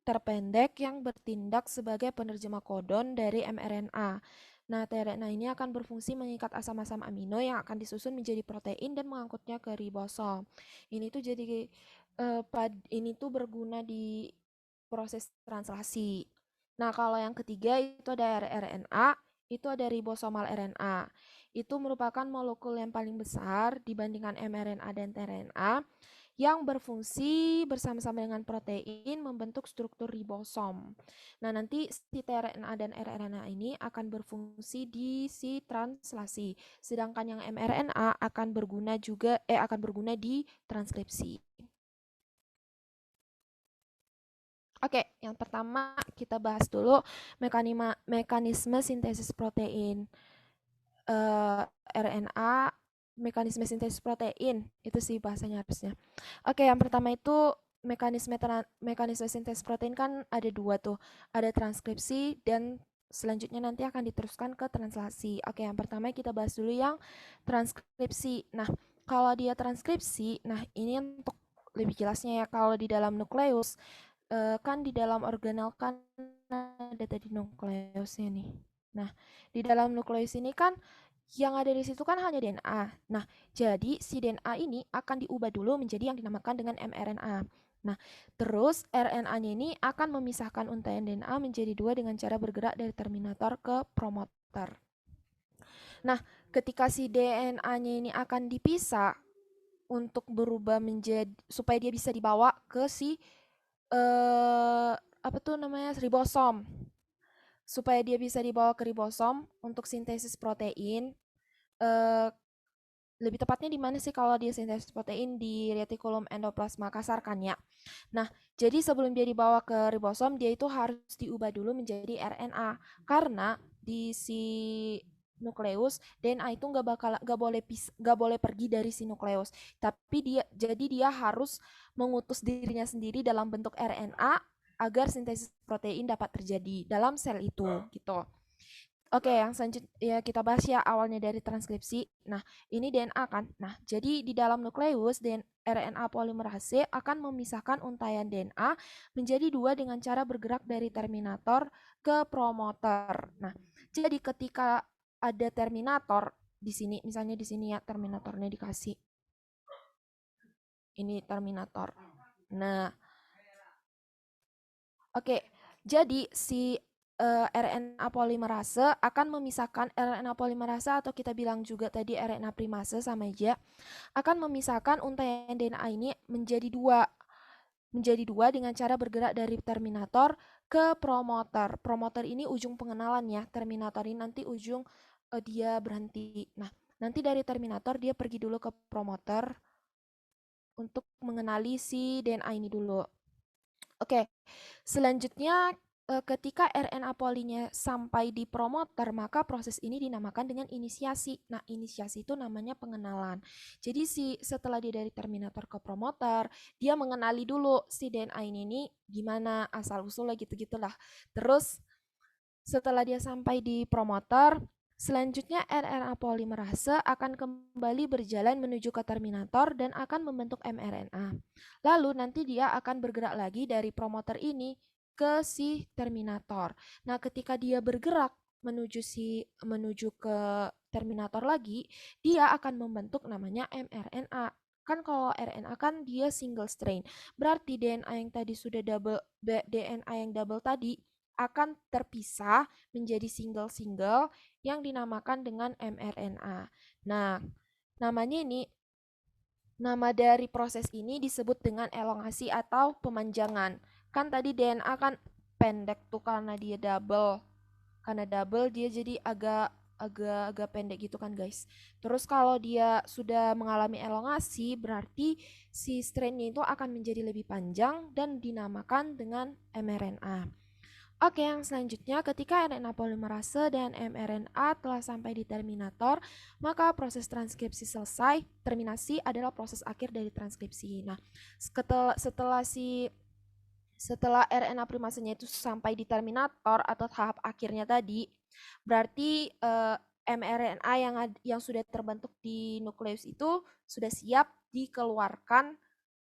terpendek yang bertindak sebagai penerjemah kodon dari mRNA. Nah, tRNA ini akan berfungsi mengikat asam-asam amino yang akan disusun menjadi protein dan mengangkutnya ke ribosom. Ini tuh jadi ini tuh berguna di proses translasi. Nah, kalau yang ketiga itu ada rRNA, itu ada ribosomal RNA. Itu merupakan molekul yang paling besar dibandingkan mRNA dan tRNA yang berfungsi bersama-sama dengan protein membentuk struktur ribosom. Nah, nanti si tRNA dan rRNA ini akan berfungsi di si translasi, sedangkan yang mRNA akan berguna di transkripsi. Oke, yang pertama kita bahas dulu mekanisme sintesis protein. RNA, mekanisme sintesis protein, itu sih bahasanya harusnya. Oke, yang pertama itu mekanisme sintesis protein kan ada dua tuh, ada transkripsi dan selanjutnya nanti akan diteruskan ke translasi. Oke, yang pertama kita bahas dulu yang transkripsi. Nah, kalau dia transkripsi, nah ini untuk lebih jelasnya ya, kalau di dalam nukleus, kan di dalam organel kan ada tadi nukleusnya nih. Nah, di dalam nukleus ini kan yang ada di situ kan hanya DNA. Nah, jadi si DNA ini akan diubah dulu menjadi yang dinamakan dengan mRNA. Nah, terus RNA-nya ini akan memisahkan untaian DNA menjadi dua dengan cara bergerak dari terminator ke promoter. Nah, ketika si DNA-nya ini akan dipisah untuk berubah menjadi supaya dia bisa dibawa ke si apa tuh namanya ribosom. Supaya dia bisa dibawa ke ribosom untuk sintesis protein. Eh, lebih tepatnya di mana sih kalau dia sintesis protein di retikulum endoplasma kasar kan ya. Nah, jadi sebelum dia dibawa ke ribosom, dia itu harus diubah dulu menjadi RNA karena di si nukleus DNA itu nggak boleh pergi dari si nukleus, tapi dia harus mengutus dirinya sendiri dalam bentuk RNA agar sintesis protein dapat terjadi dalam sel itu gitu. Oke, yang selanjutnya ya kita bahas ya awalnya dari transkripsi. Nah, ini DNA kan. Nah, jadi di dalam nukleus RNA polimerase akan memisahkan untaian DNA menjadi dua dengan cara bergerak dari terminator ke promoter. Nah, jadi ketika ada terminator di sini, misalnya di sini ya terminatornya dikasih. Ini terminator. Nah, oke, jadi si RNA polimerase akan memisahkan RNA polimerase atau kita bilang juga tadi RNA primase sama aja, akan memisahkan untaian DNA ini menjadi dua dengan cara bergerak dari terminator ke promoter. Promoter ini ujung pengenalan ya, terminator ini nanti ujung dia berhenti. Nah, nanti dari terminator dia pergi dulu ke promoter untuk mengenali si DNA ini dulu. Oke, selanjutnya ketika RNA polinya sampai di promoter, maka proses ini dinamakan dengan inisiasi. Nah, inisiasi itu namanya pengenalan. Jadi setelah dia dari terminator ke promoter, dia mengenali dulu si DNA ini gimana asal usulnya gitu-gitulah. Terus setelah dia sampai di promoter, selanjutnya RNA polimerase akan kembali berjalan menuju ke terminator dan akan membentuk mRNA. Lalu nanti dia akan bergerak lagi dari promoter ini ke si terminator. Nah, ketika dia bergerak menuju ke terminator lagi, dia akan membentuk namanya mRNA. Kan kalau RNA kan dia single strain. Berarti DNA yang double tadi akan terpisah menjadi single-single yang dinamakan dengan mRNA. Nah, nama dari proses ini disebut dengan elongasi atau pemanjangan. Kan tadi DNA kan pendek tuh karena dia double. Karena double dia jadi agak pendek gitu kan guys. Terus kalau dia sudah mengalami elongasi berarti si strainnya itu akan menjadi lebih panjang dan dinamakan dengan mRNA. Oke, yang selanjutnya ketika RNA polimerase dan mRNA telah sampai di terminator, maka proses transkripsi selesai. Terminasi adalah proses akhir dari transkripsi. Nah, setelah RNA primasenya itu sampai di terminator atau tahap akhirnya tadi, berarti mRNA yang sudah terbentuk di nukleus itu sudah siap dikeluarkan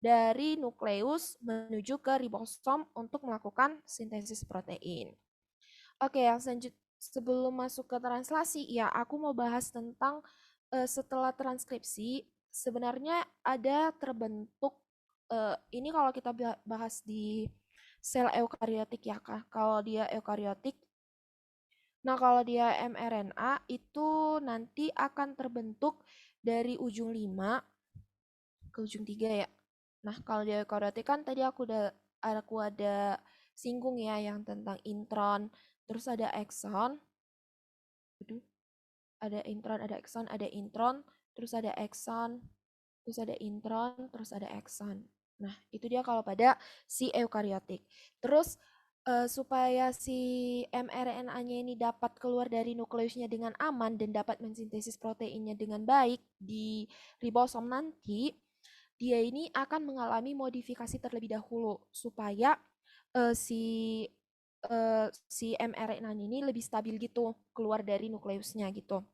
dari nukleus menuju ke ribosom untuk melakukan sintesis protein. Oke, yang selanjutnya sebelum masuk ke translasi, ya aku mau bahas tentang setelah transkripsi, sebenarnya ada terbentuk, ini kalau kita bahas di sel eukariotik ya Kak. Kalau dia eukariotik, nah kalau dia mRNA itu nanti akan terbentuk dari ujung 5 ke ujung 3 ya. Nah, kalau di eukariotik kan tadi aku ada singgung ya yang tentang intron, terus ada ekson. Aduh, ada intron, ada ekson, ada intron, terus ada ekson, terus ada intron, terus ada ekson. Nah, itu dia kalau pada si eukariotik. Terus supaya si mRNA-nya ini dapat keluar dari nukleusnya dengan aman dan dapat mensintesis proteinnya dengan baik di ribosom nanti, dia ini akan mengalami modifikasi terlebih dahulu supaya si si mRNA ini lebih stabil gitu keluar dari nukleusnya gitu.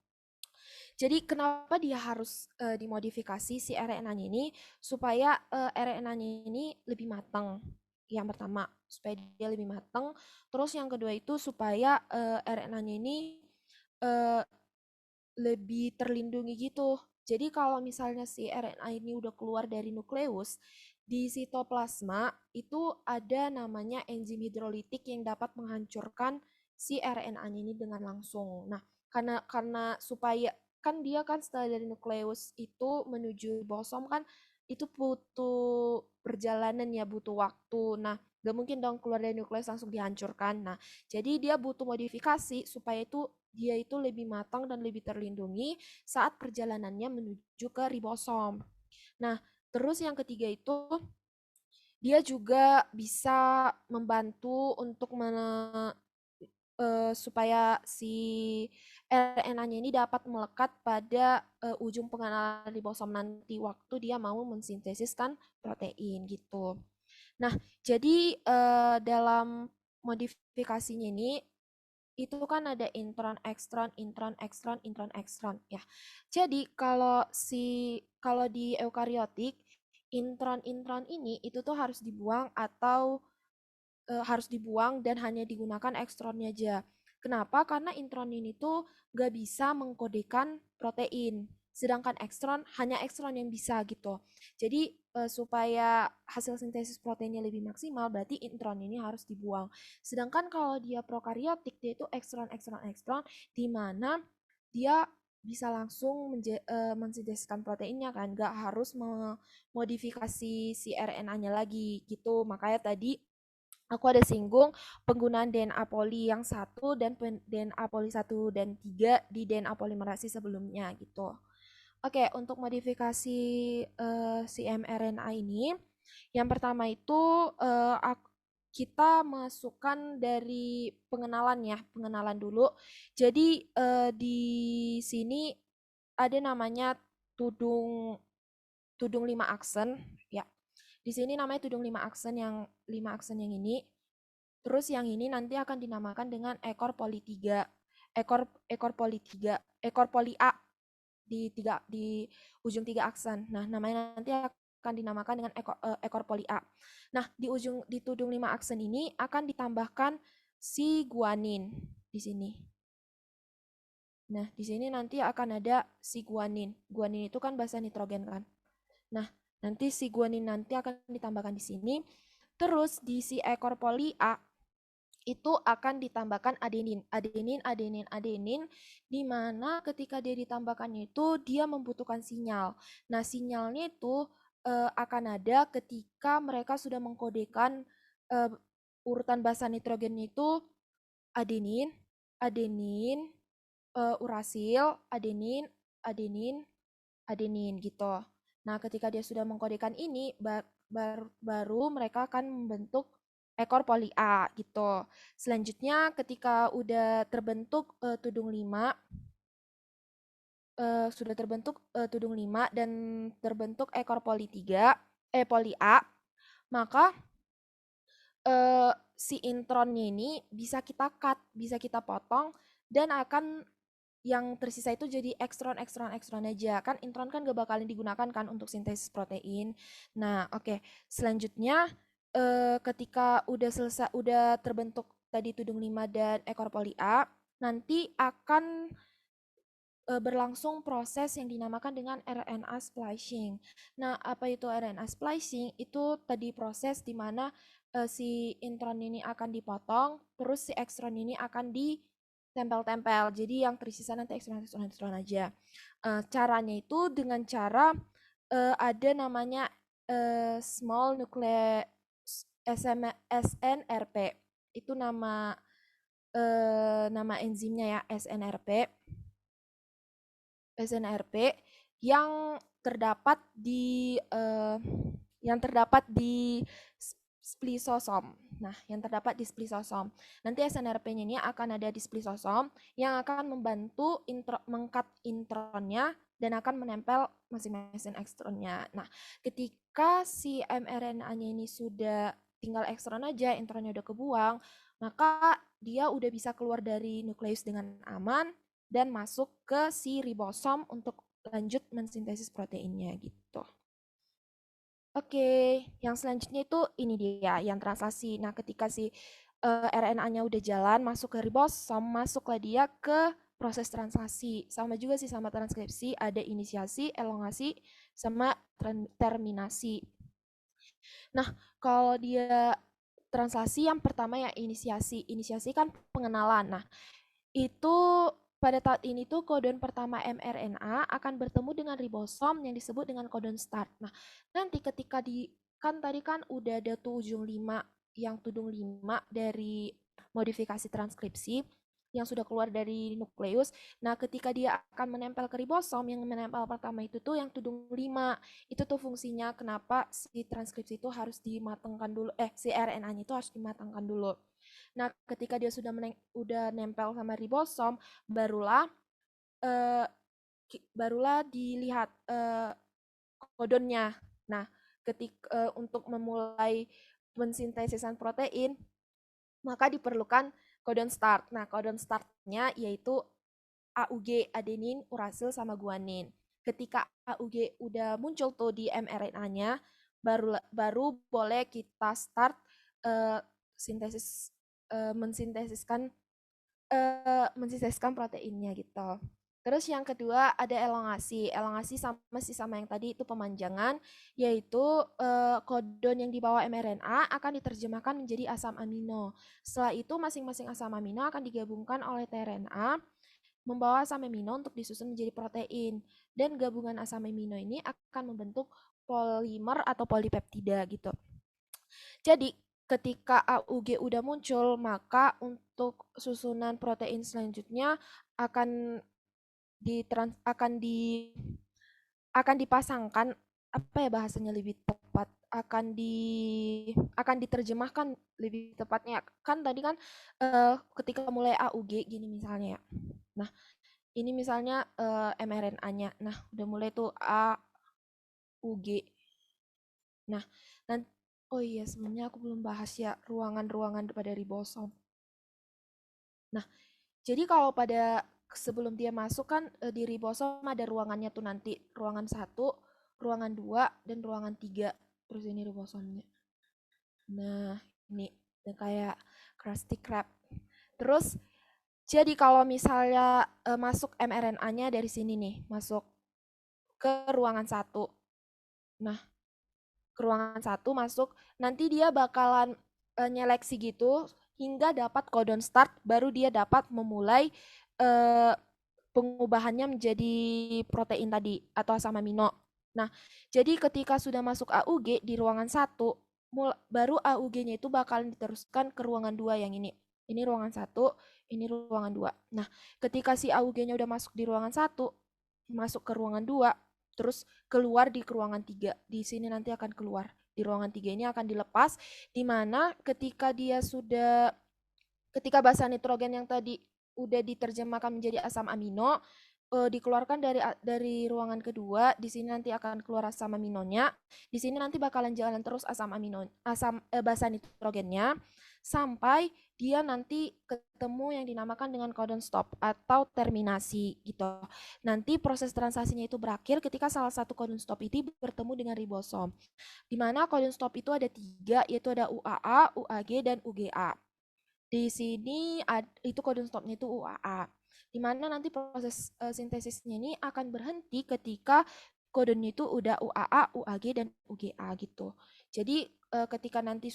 Jadi kenapa dia harus dimodifikasi si RNA-nya ini supaya RNA-nya ini lebih matang. Yang pertama, supaya dia lebih matang. Terus yang kedua itu supaya RNA-nya ini eh, lebih terlindungi gitu. Jadi kalau misalnya si RNA ini udah keluar dari nukleus, di sitoplasma itu ada namanya enzim hidrolitik yang dapat menghancurkan si RNA ini dengan langsung. Nah, karena supaya kan dia kan setelah dari nukleus itu menuju ribosom kan itu butuh perjalanan ya, butuh waktu. Nah, gak mungkin dong keluar dari nukleus langsung dihancurkan. Nah, jadi dia butuh modifikasi supaya dia itu lebih matang dan lebih terlindungi saat perjalanannya menuju ke ribosom. Nah, terus yang ketiga itu dia juga bisa membantu untuk supaya si RNA-nya ini dapat melekat pada ujung pengenalan ribosom nanti waktu dia mau mensintesiskan protein gitu. Nah, jadi dalam modifikasinya ini itu kan ada intron, ekstron, intron, ekstron, intron, ekstron ya. Jadi kalau di eukariotik intron-intron ini itu tuh harus dibuang atau harus dibuang dan hanya digunakan ekstronnya aja. Kenapa? Karena intron ini tuh nggak bisa mengkodekan protein, sedangkan ekstron hanya ekstron yang bisa gitu. Jadi supaya hasil sintesis proteinnya lebih maksimal, berarti intron ini harus dibuang. Sedangkan kalau dia prokariotik, dia itu ekstron, ekstron, ekstron, di mana dia bisa langsung mensintesiskan proteinnya kan, nggak harus memodifikasi si RNA-nya lagi gitu. Makanya tadi aku ada singgung penggunaan DNA poli yang satu dan DNA poli 1 dan 3 di DNA polimerasi sebelumnya gitu. Oke, untuk modifikasi si mRNA ini, yang pertama itu kita masukkan dari pengenalan ya, pengenalan dulu. Jadi di sini ada namanya tudung tudung 5 aksen ya. Di sini namanya tudung 5 aksen yang 5 aksen yang ini. Terus yang ini nanti akan dinamakan dengan ekor poli 3. Ekor poli 3, ekor poli A di ujung 3 aksen. Nah, namanya nanti akan dinamakan dengan ekor poli A. Nah, di tudung 5 aksen ini akan ditambahkan si guanin di sini. Nah, di sini nanti akan ada si guanin. Guanin itu kan basa nitrogen kan. Nah, nanti si guanin nanti akan ditambahkan di sini. Terus di si ekor poli A itu akan ditambahkan adenin, adenin, adenin, adenin, di mana ketika dia ditambahkannya itu dia membutuhkan sinyal. Nah, sinyalnya itu akan ada ketika mereka sudah mengkodekan urutan basa nitrogennya itu adenin, adenin, urasil, adenin, adenin, adenin gitu. Nah, ketika dia sudah mengkodekan ini, baru mereka akan membentuk ekor poli A gitu. Selanjutnya, ketika udah terbentuk tudung 5, sudah terbentuk tudung 5 dan terbentuk ekor poli 3, poli A, maka si intronnya ini bisa kita cut, bisa kita potong dan akan yang tersisa itu jadi ekstron ekstron ekstron aja kan intron kan gak bakalan digunakan kan untuk sintesis protein. Nah, oke. Selanjutnya ketika udah selesai udah terbentuk tadi tudung 5 dan ekor poli A, nanti akan berlangsung proses yang dinamakan dengan RNA splicing. Nah, apa itu RNA splicing? Itu tadi proses di mana si intron ini akan dipotong, terus si ekstron ini akan ditempel-tempel. Jadi yang tersisa nanti ekstron aja. Caranya itu dengan cara ada namanya small nuclear SNRP. Itu nama enzimnya ya, SNRP. SNRP yang terdapat di splisosom. Nah, yang terdapat di splisosom. Nanti SNRP-nya ini akan ada di splisosom yang akan membantu mengkat intronnya dan akan menempel masing-masing ekstronnya. Nah, ketika si mRNA-nya ini sudah tinggal ekstron aja, intronnya udah kebuang, maka dia udah bisa keluar dari nukleus dengan aman dan masuk ke si ribosom untuk lanjut mensintesis proteinnya gitu. Oke, yang selanjutnya itu ini dia yang translasi. Nah, ketika si RNA-nya udah jalan masuk ke ribosom, masuklah dia ke proses translasi. Sama juga sih sama transkripsi, ada inisiasi, elongasi, sama terminasi. Nah, kalau dia translasi yang pertama ya inisiasi. Inisiasi kan pengenalan. Nah, itu pada saat ini tuh kodon pertama mRNA akan bertemu dengan ribosom yang disebut dengan kodon start. Nah, nanti ketika kan tadi kan udah ada tuh ujung 5 yang tudung 5 dari modifikasi transkripsi yang sudah keluar dari nukleus. Nah, ketika dia akan menempel ke ribosom, yang menempel pertama itu tuh yang tudung 5. Itu tuh fungsinya kenapa si transkripsi itu harus dimatangkan dulu, si RNA-nya itu harus dimatangkan dulu. Nah, ketika dia udah nempel sama ribosom, barulah eh, barulah dilihat kodonnya. Nah, untuk memulai pensintesisan protein, maka diperlukan kodon start. Nah, kodon startnya yaitu AUG, adenin, urasil, sama guanin. Ketika AUG udah muncul tuh di mRNA-nya, baru boleh kita start uh, sintesis mensintesiskan proteinnya gitu. Terus yang kedua ada elongasi. Elongasi sama yang tadi itu pemanjangan, yaitu kodon yang dibawa mRNA akan diterjemahkan menjadi asam amino. Setelah itu masing-masing asam amino akan digabungkan oleh tRNA membawa asam amino untuk disusun menjadi protein. Dan gabungan asam amino ini akan membentuk polimer atau polipeptida gitu. Jadi ketika AUG udah muncul, maka untuk susunan protein selanjutnya akan akan dipasangkan, apa ya bahasanya lebih tepat, akan diterjemahkan lebih tepatnya. Kan tadi kan ketika mulai AUG gini misalnya ya. Nah, ini misalnya mRNA-nya. Nah, udah mulai tuh AUG. Nah, oh iya sebelumnya aku belum bahas ya ruangan-ruangan pada ribosom. Nah, jadi kalau pada sebelum dia masuk kan di ribosom ada ruangannya tuh nanti, ruangan 1, ruangan 2, dan ruangan 3. Terus ini ribosomnya. Nah, ini kayak Krusty Krab. Terus jadi kalau misalnya masuk mRNA-nya dari sini nih, masuk ke ruangan 1. Nah, ke ruangan 1 masuk, nanti dia bakalan nyeleksi gitu hingga dapat kodon start, baru dia dapat memulai uh, pengubahannya menjadi protein tadi atau asam amino. Nah, jadi ketika sudah masuk AUG di ruangan 1, baru AUG-nya itu bakalan diteruskan ke ruangan 2 yang ini. Ini ruangan 1, ini ruangan 2. Nah, ketika si AUG-nya udah masuk di ruangan 1, masuk ke ruangan 2, terus keluar di ruangan 3. Di sini nanti akan keluar. Di ruangan 3 ini akan dilepas, di mana ketika basa nitrogen yang tadi udah diterjemahkan menjadi asam amino, dikeluarkan dari ruangan kedua, di sini nanti akan keluar asam aminonya. Di sini nanti bakalan jalan terus basa nitrogennya sampai dia nanti ketemu yang dinamakan dengan codon stop atau terminasi gitu. Nanti proses translasinya itu berakhir ketika salah satu codon stop itu bertemu dengan ribosom. Di mana codon stop itu ada 3, yaitu ada UAA, UAG, dan UGA. Di sini itu codon stopnya itu UAA. Di mana nanti proses sintesisnya ini akan berhenti ketika kodenya itu udah UAA, UAG, dan UGA gitu. Jadi ketika nanti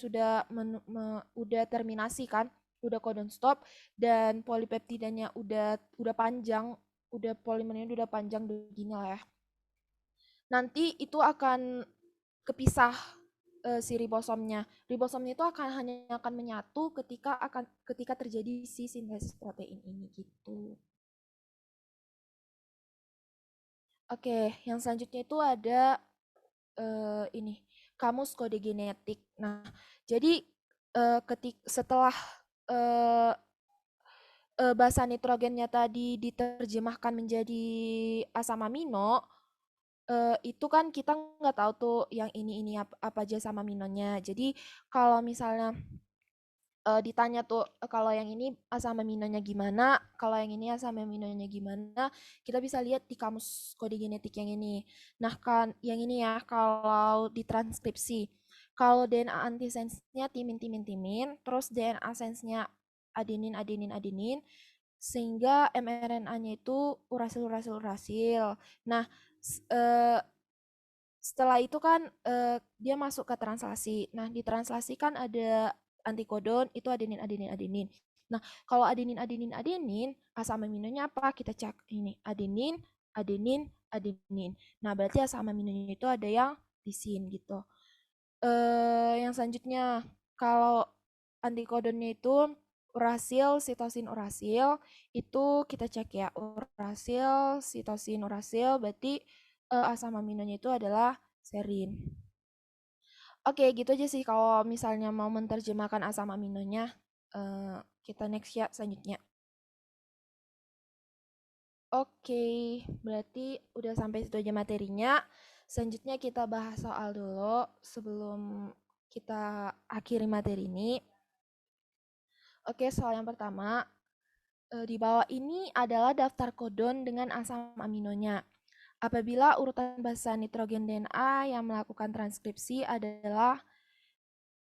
udah terminasi kan, udah codon stop dan polipeptidanya udah panjang, udah polimernya udah panjang begini lah ya. Nanti itu akan kepisah si ribosomnya. Ribosomnya itu hanya akan menyatu ketika terjadi si sintesis protein ini gitu. Oke, yang selanjutnya itu ada ini kamus kode genetik. Nah, jadi setelah uh, basa nitrogennya tadi diterjemahkan menjadi asam amino, itu kan kita nggak tahu tuh yang ini apa aja asam aminonya. Jadi kalau misalnya ditanya tuh kalau yang ini asam aminonya gimana, kalau yang ini asam aminonya gimana, kita bisa lihat di kamus kode genetik yang ini. Nah, kan yang ini ya kalau di transkripsi. Kalau DNA antisensnya timin timin timin, terus DNA sensnya adenin adenin adenin, sehingga mRNA-nya itu urasil urasil urasil. Nah, setelah itu kan dia masuk ke translasi. Nah, di translasi kan ada antikodon itu adenin adenin adenin. Nah, kalau adenin adenin adenin asam aminonya apa? Kita cek ini adenin adenin adenin. Nah, berarti asam aminonya itu ada yang lisin gitu. Yang selanjutnya kalau antikodonnya itu urasil, sitosin urasil, itu kita cek ya urasil, sitosin urasil, berarti asam aminonya itu adalah serin. Oke, gitu aja sih kalau misalnya mau menerjemahkan asam aminonya. Kita next ya selanjutnya. Oke, berarti udah sampai situ aja materinya. Selanjutnya kita bahas soal dulu sebelum kita akhiri materi ini. Oke, soal yang pertama. Di bawah ini adalah daftar kodon dengan asam aminonya. Apabila urutan basa nitrogen DNA yang melakukan transkripsi adalah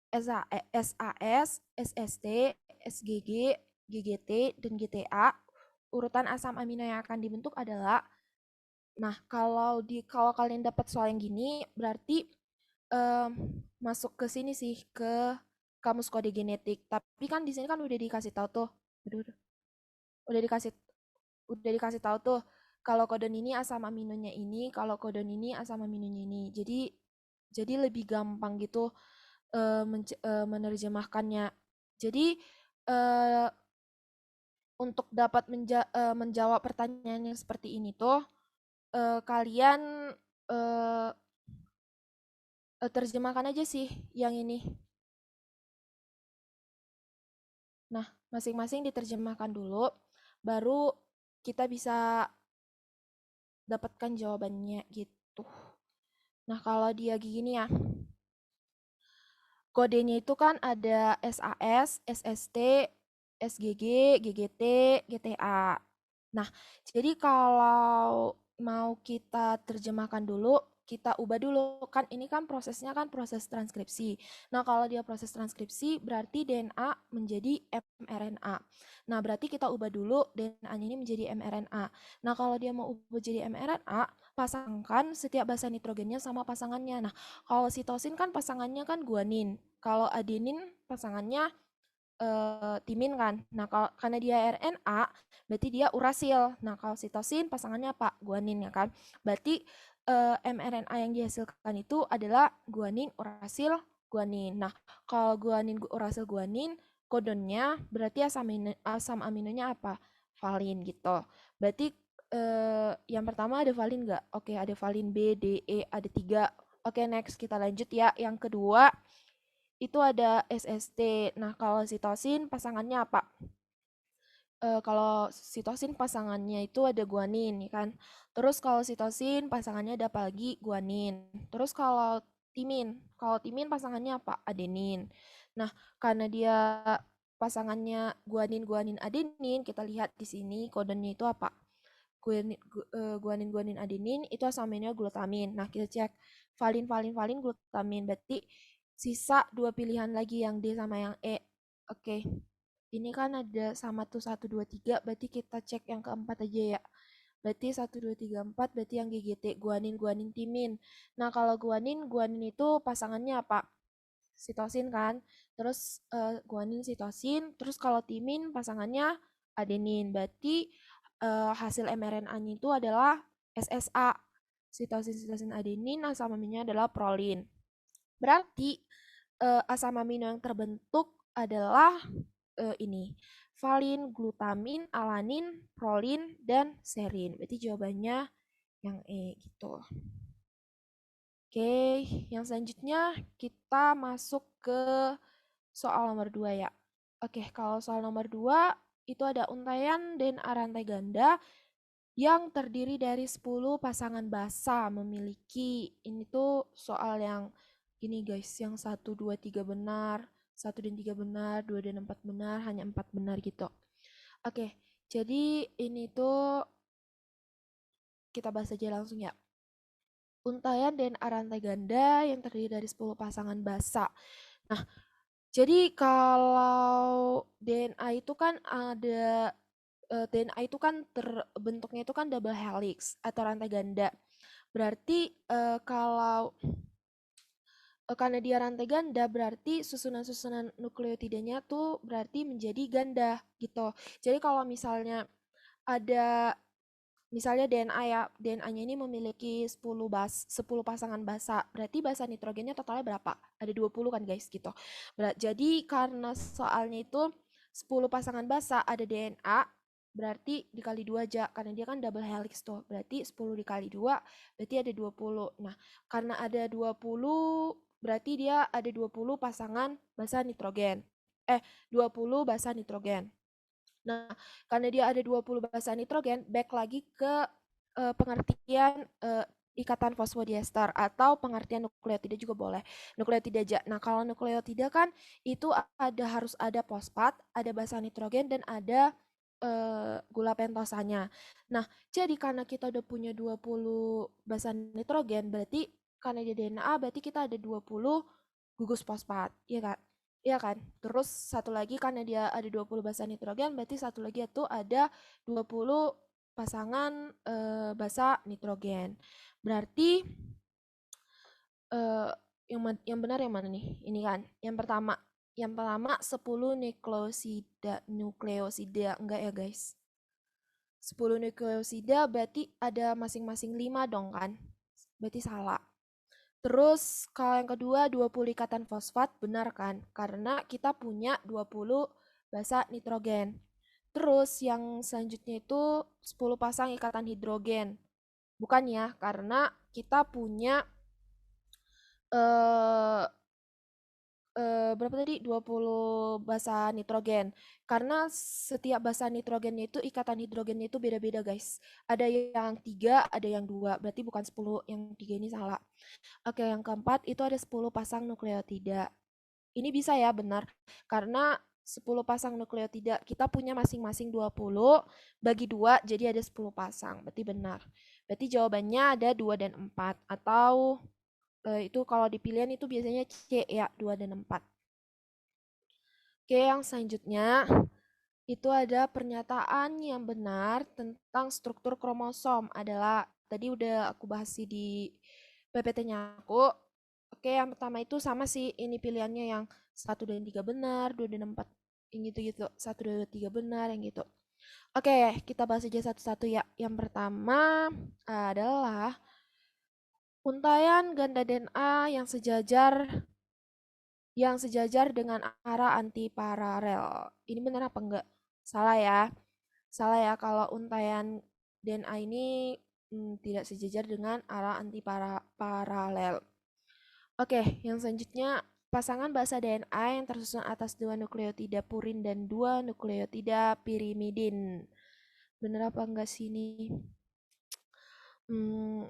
SAS, SST, SGG, GGT, dan GTA, urutan asam amino yang akan dibentuk adalah, nah kalau kalian dapat soal yang gini, berarti masuk ke sini sih ke kamus kode genetik. Tapi kan di sini kan udah dikasih tahu tuh, udah dikasih tahu tuh kalau kodon ini asam aminonya ini, kalau kodon ini asam aminonya ini. Jadi lebih gampang gitu menerjemahkannya. Jadi untuk dapat menjawab pertanyaan yang seperti ini tuh kalian terjemahkan aja sih yang ini. Nah, masing-masing diterjemahkan dulu, baru kita bisa dapatkan jawabannya gitu. Nah, kalau dia gini ya, kodenya itu kan ada SAS, SST, SGG, GGT, GTA. Nah, jadi kalau mau kita terjemahkan dulu, kita ubah dulu. Kan ini kan prosesnya kan proses transkripsi. Nah, kalau dia proses transkripsi, berarti DNA menjadi mRNA. Nah, berarti kita ubah dulu DNA-nya ini menjadi mRNA. Nah, kalau dia mau ubah jadi mRNA, pasangkan setiap basa nitrogennya sama pasangannya. Nah, kalau sitosin kan pasangannya kan guanin. Kalau adenin pasangannya timin kan. Nah, karena dia RNA, berarti dia urasil. Nah, kalau sitosin pasangannya apa? Guanin ya kan. Berarti mRNA yang dihasilkan itu adalah guanin urasil guanin. Nah, kalau guanin urasil guanin, kodonnya berarti asam aminonya apa? Valin gitu. Berarti yang pertama ada valin nggak? Oke, ada valin B, D, E, ada 3. Oke, next kita lanjut ya. Yang kedua, itu ada SST. Nah, kalau sitosin pasangannya apa? Kalau sitosin pasangannya itu ada guanin, ya kan? Terus kalau sitosin pasangannya ada apa lagi? Guanin. Terus kalau timin pasangannya apa? Adenin. Nah, karena dia pasangannya guanin, guanin, adenin, kita lihat di sini kodenya itu apa? Guanin, guanin, adenin itu asam aminonya glutamin. Nah, kita cek valin, valin, valin, glutamin. Berarti sisa 2 pilihan lagi yang D sama yang E. Oke. Ini kan ada sama tuh 1, 2, 3. Berarti kita cek yang keempat aja ya. Berarti 1, 2, 3, 4. Berarti yang GGT. Guanin, guanin, timin. Nah, kalau guanin, guanin itu pasangannya apa? Sitosin kan. Terus guanin, sitosin. Terus kalau timin pasangannya adenin. Berarti hasil mRNA-nya itu adalah SSA. Sitosin, sitosin, adenin. Asam aminonya adalah prolin. Berarti asam amino yang terbentuk adalah ini valin, glutamin, alanin, prolin, dan serin. Berarti jawabannya yang E gitu. Oke, yang selanjutnya kita masuk ke soal nomor 2 ya. Oke, kalau soal nomor 2 itu ada untaian DNA rantai ganda yang terdiri dari 10 pasangan basa memiliki, ini tuh soal yang gini guys, yang 1, 2, 3 benar, 1 dan 3 benar, 2 dan 4 benar, hanya 4 benar gitu. Oke, jadi ini tuh kita bahas aja langsung ya. Untaian DNA rantai ganda yang terdiri dari 10 pasangan basa. Nah, jadi kalau DNA itu kan ada DNA itu kan terbentuknya itu kan double helix atau rantai ganda. Berarti kalau karena dia rantai ganda berarti susunan-susunan nukleotidanya tuh berarti menjadi ganda gitu. Jadi kalau misalnya ada misalnya DNA ya, DNA-nya ini memiliki 10 pasangan basa. Berarti basa nitrogennya totalnya berapa? Ada 20 kan guys gitu. Jadi karena soalnya itu 10 pasangan basa ada DNA, berarti dikali 2 aja karena dia kan double helix tuh. Berarti 10 dikali 2 berarti ada 20. Nah, karena ada 20 berarti dia ada 20 pasangan basa nitrogen. 20 basa nitrogen. Nah, karena dia ada 20 basa nitrogen, back lagi ke pengertian ikatan fosfodiester atau pengertian nukleotida juga boleh. Nukleotida aja. Nah, kalau nukleotida kan itu harus ada fosfat, ada basa nitrogen dan ada gula pentosanya. Nah, jadi karena kita udah punya 20 basa nitrogen, berarti karena dia DNA berarti kita ada 20 gugus fosfat, iya kan? Iya kan? Terus satu lagi karena dia ada 20 basa nitrogen, berarti satu lagi itu ada 20 pasangan basa nitrogen. Berarti eh, yang benar yang mana nih? Ini kan. Yang pertama 10 nukleosida enggak ya, guys? 10 nukleosida berarti ada masing-masing 5 dong kan? Berarti salah. Terus kalau yang kedua 20 ikatan fosfat benar kan? Karena kita punya 20 basa nitrogen. Terus yang selanjutnya itu 10 pasang ikatan hidrogen. Bukan ya, karena kita punya eh berapa tadi? 20 basa nitrogen. Karena setiap basa nitrogennya itu ikatan hidrogennya itu beda-beda, guys. Ada yang 3, ada yang 2. Berarti bukan 10, yang 3 ini salah. Oke, yang keempat itu ada 10 pasang nukleotida. Ini bisa ya, benar. Karena 10 pasang nukleotida, kita punya masing-masing 20, bagi 2, jadi ada 10 pasang. Berarti benar. Berarti jawabannya ada 2 dan 4. Atau itu kalau di pilihan itu biasanya C ya, 2 dan 4. Oke, yang selanjutnya itu ada pernyataan yang benar tentang struktur kromosom adalah tadi udah aku bahas di PPT-nya aku. Oke, yang pertama itu sama sih, ini pilihannya yang 1 dan 3 benar, 2 dan 4 yang gitu-gitu. 1, 2, 3 benar yang gitu. Oke, kita bahas aja satu-satu ya. Yang pertama adalah untaian ganda DNA yang sejajar dengan arah antiparalel. Ini benar apa enggak? Salah ya. Salah ya kalau untaian DNA ini tidak sejajar dengan arah antiparalel. Oke, yang selanjutnya pasangan basa DNA yang tersusun atas 2 nukleotida purin dan 2 nukleotida pirimidin. Bener apa enggak sih ini?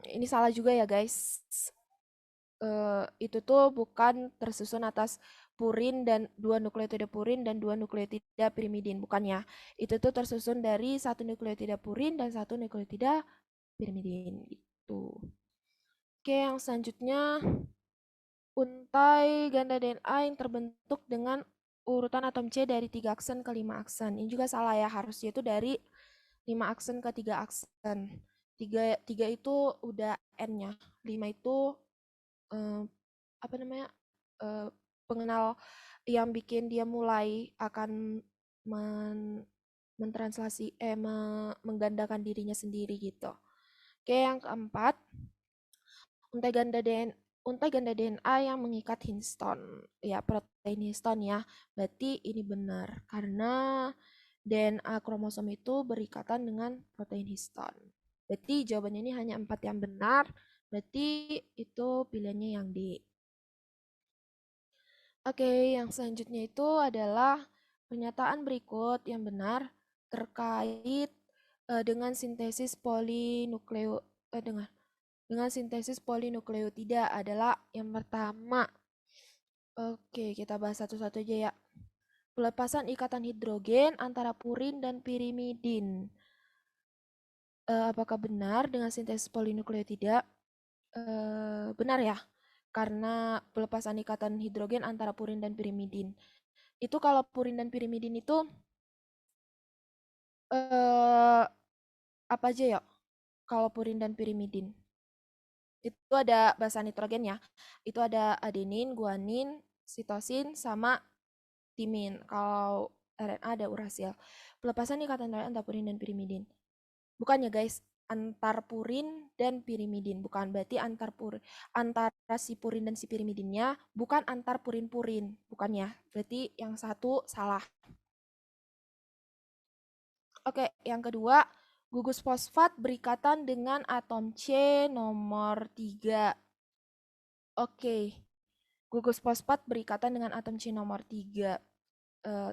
Ini salah juga ya guys. Itu tuh bukan tersusun atas purin dan 2 nukleotida purin dan 2 nukleotida pirimidin, bukan ya. Itu tuh tersusun dari 1 nukleotida purin dan 1 nukleotida pirimidin gitu. Oke, yang selanjutnya untai ganda DNA yang terbentuk dengan urutan atom C dari 3 aksen ke 5 aksen. Ini juga salah ya, harusnya itu dari 5 aksen ke 3 aksen. 3 itu udah N-nya. 5 itu apa namanya? Pengenal yang bikin dia mulai akan mentranslasi menggandakan dirinya sendiri gitu. Oke, yang keempat, untai ganda DNA yang mengikat histone, ya protein histone ya. Berarti ini benar karena DNA kromosom itu berikatan dengan protein histone. Berarti jawabannya ini hanya 4 yang benar. Berarti itu pilihannya yang D. Oke, yang selanjutnya itu adalah pernyataan berikut yang benar terkait dengan sintesis dengan sintesis polinukleotida adalah yang pertama. Oke, kita bahas satu-satu aja ya. Pelepasan ikatan hidrogen antara purin dan pirimidin. Apakah benar dengan sintesis polinukleotida? Benar ya, karena pelepasan ikatan hidrogen antara purin dan pirimidin. Itu kalau purin dan pirimidin itu eh, apa aja ya? Kalau purin dan pirimidin itu ada basa nitrogen ya. Itu ada adenin, guanin, sitosin, sama timin. Kalau RNA ada urasil. Pelepasan ikatan antara purin dan pirimidin. Bukan ya guys, antar purin dan pirimidin. Bukan berarti antara si purin dan si pirimidinnya, bukan antar purin-purin. Bukan ya. Berarti yang satu salah. Oke, yang kedua, gugus fosfat berikatan dengan atom C nomor 3. Oke, gugus fosfat berikatan dengan atom C nomor 3.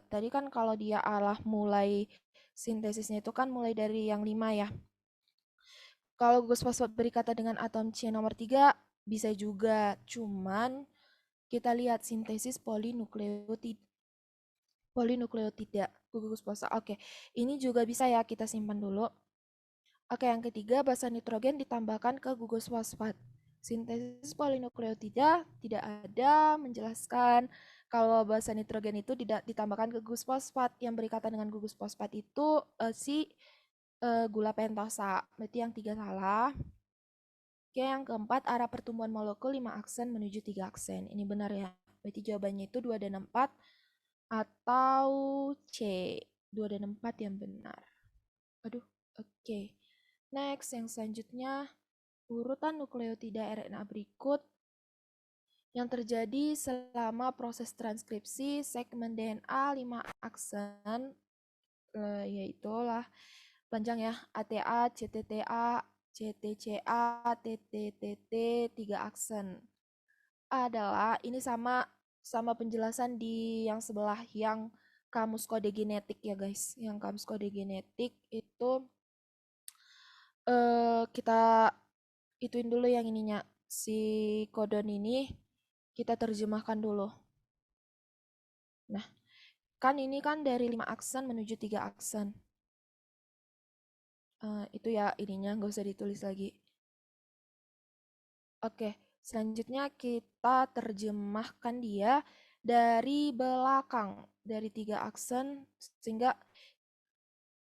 Tadi kan kalau dia mulai sintesisnya itu kan mulai dari yang 5 ya. Kalau gugus fosfat berikatan dengan atom C nomor 3 bisa juga, cuman kita lihat sintesis polinukleotida gugus fosfat. Oke, ini juga bisa ya kita simpan dulu. Oke, yang ketiga, basa nitrogen ditambahkan ke gugus fosfat. Sintesis polinukleotida tidak ada menjelaskan kalau basa nitrogen itu tidak ditambahkan ke gugus fosfat. Yang berikatan dengan gugus fosfat itu gula pentosa. Berarti yang tiga salah. Oke, yang keempat, arah pertumbuhan molekul 5 aksen menuju 3 aksen. Ini benar ya. Berarti jawabannya itu 2 dan 4 atau C. 2 dan 4 yang benar. Aduh, oke. Next, yang selanjutnya, urutan nukleotida RNA berikut yang terjadi selama proses transkripsi segmen DNA 5 aksen, yaitulah panjang ya, ATA, CTTA, CTCA, TTTT, 3 aksen. Adalah ini sama sama penjelasan di yang sebelah yang kamus kode genetik ya guys. Yang kamus kode genetik itu kita ituin dulu yang ininya. Si kodon ini kita terjemahkan dulu. Nah, kan ini kan dari 5 aksen menuju 3 aksen. Itu ya ininya nggak usah ditulis lagi. Oke, selanjutnya kita terjemahkan dia dari belakang, dari 3 aksen sehingga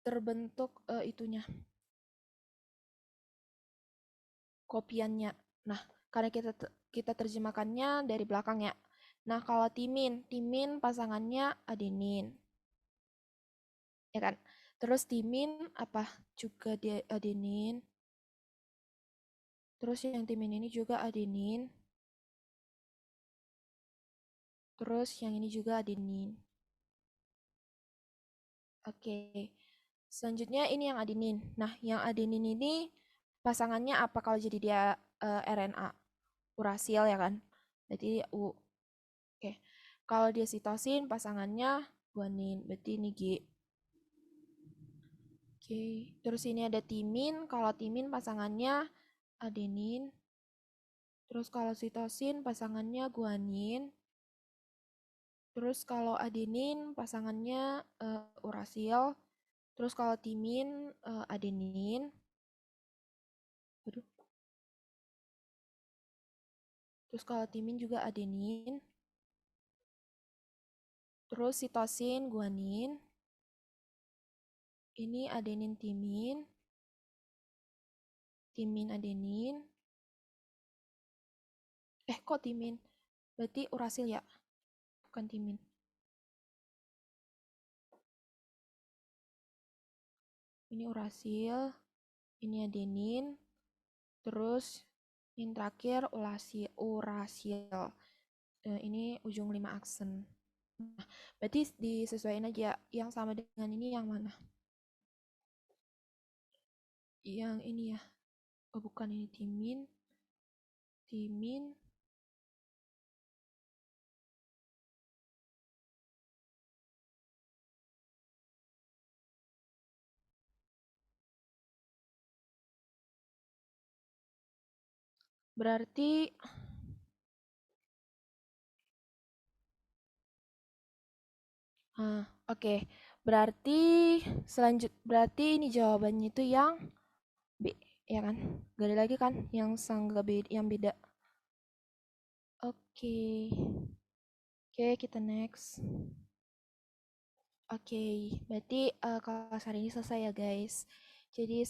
terbentuk itunya, kopiannya. Nah, karena kita terjemahkannya dari belakang ya. Nah, kalau timin, timin pasangannya adenin. Ya kan? Terus timin apa? Juga dia adenin. Terus yang timin ini juga adenin. Terus yang ini juga adenin. Oke. Selanjutnya ini yang adenin. Nah, yang adenin ini pasangannya apa kalau jadi dia RNA? Urasil ya kan? Berarti U. Oke. Kalau dia sitosin pasangannya guanin. Berarti ini G. Oke. Terus ini ada timin. Kalau timin pasangannya adenin. Terus kalau sitosin pasangannya guanin. Terus kalau adenin pasangannya urasil. Terus kalau timin adenin. Aduh. Terus kalau timin juga adenin. Terus sitosin guanin. Ini adenin timin. Timin adenin. Kok timin? Berarti urasil ya? Bukan timin. Ini urasil. Ini adenin. Terus yang terakhir urasil. Ini ujung 5 aksen. Nah, berarti disesuaikan aja yang sama dengan ini yang mana? Yang ini ya. Oh, bukan ini timin. Timin. Berarti Oke. Berarti berarti ini jawabannya itu yang B, ya kan? Gak ada lagi kan yang sanggah beda, yang beda. Oke. Oke, kita next. Oke, berarti kelas hari ini selesai ya guys. Jadi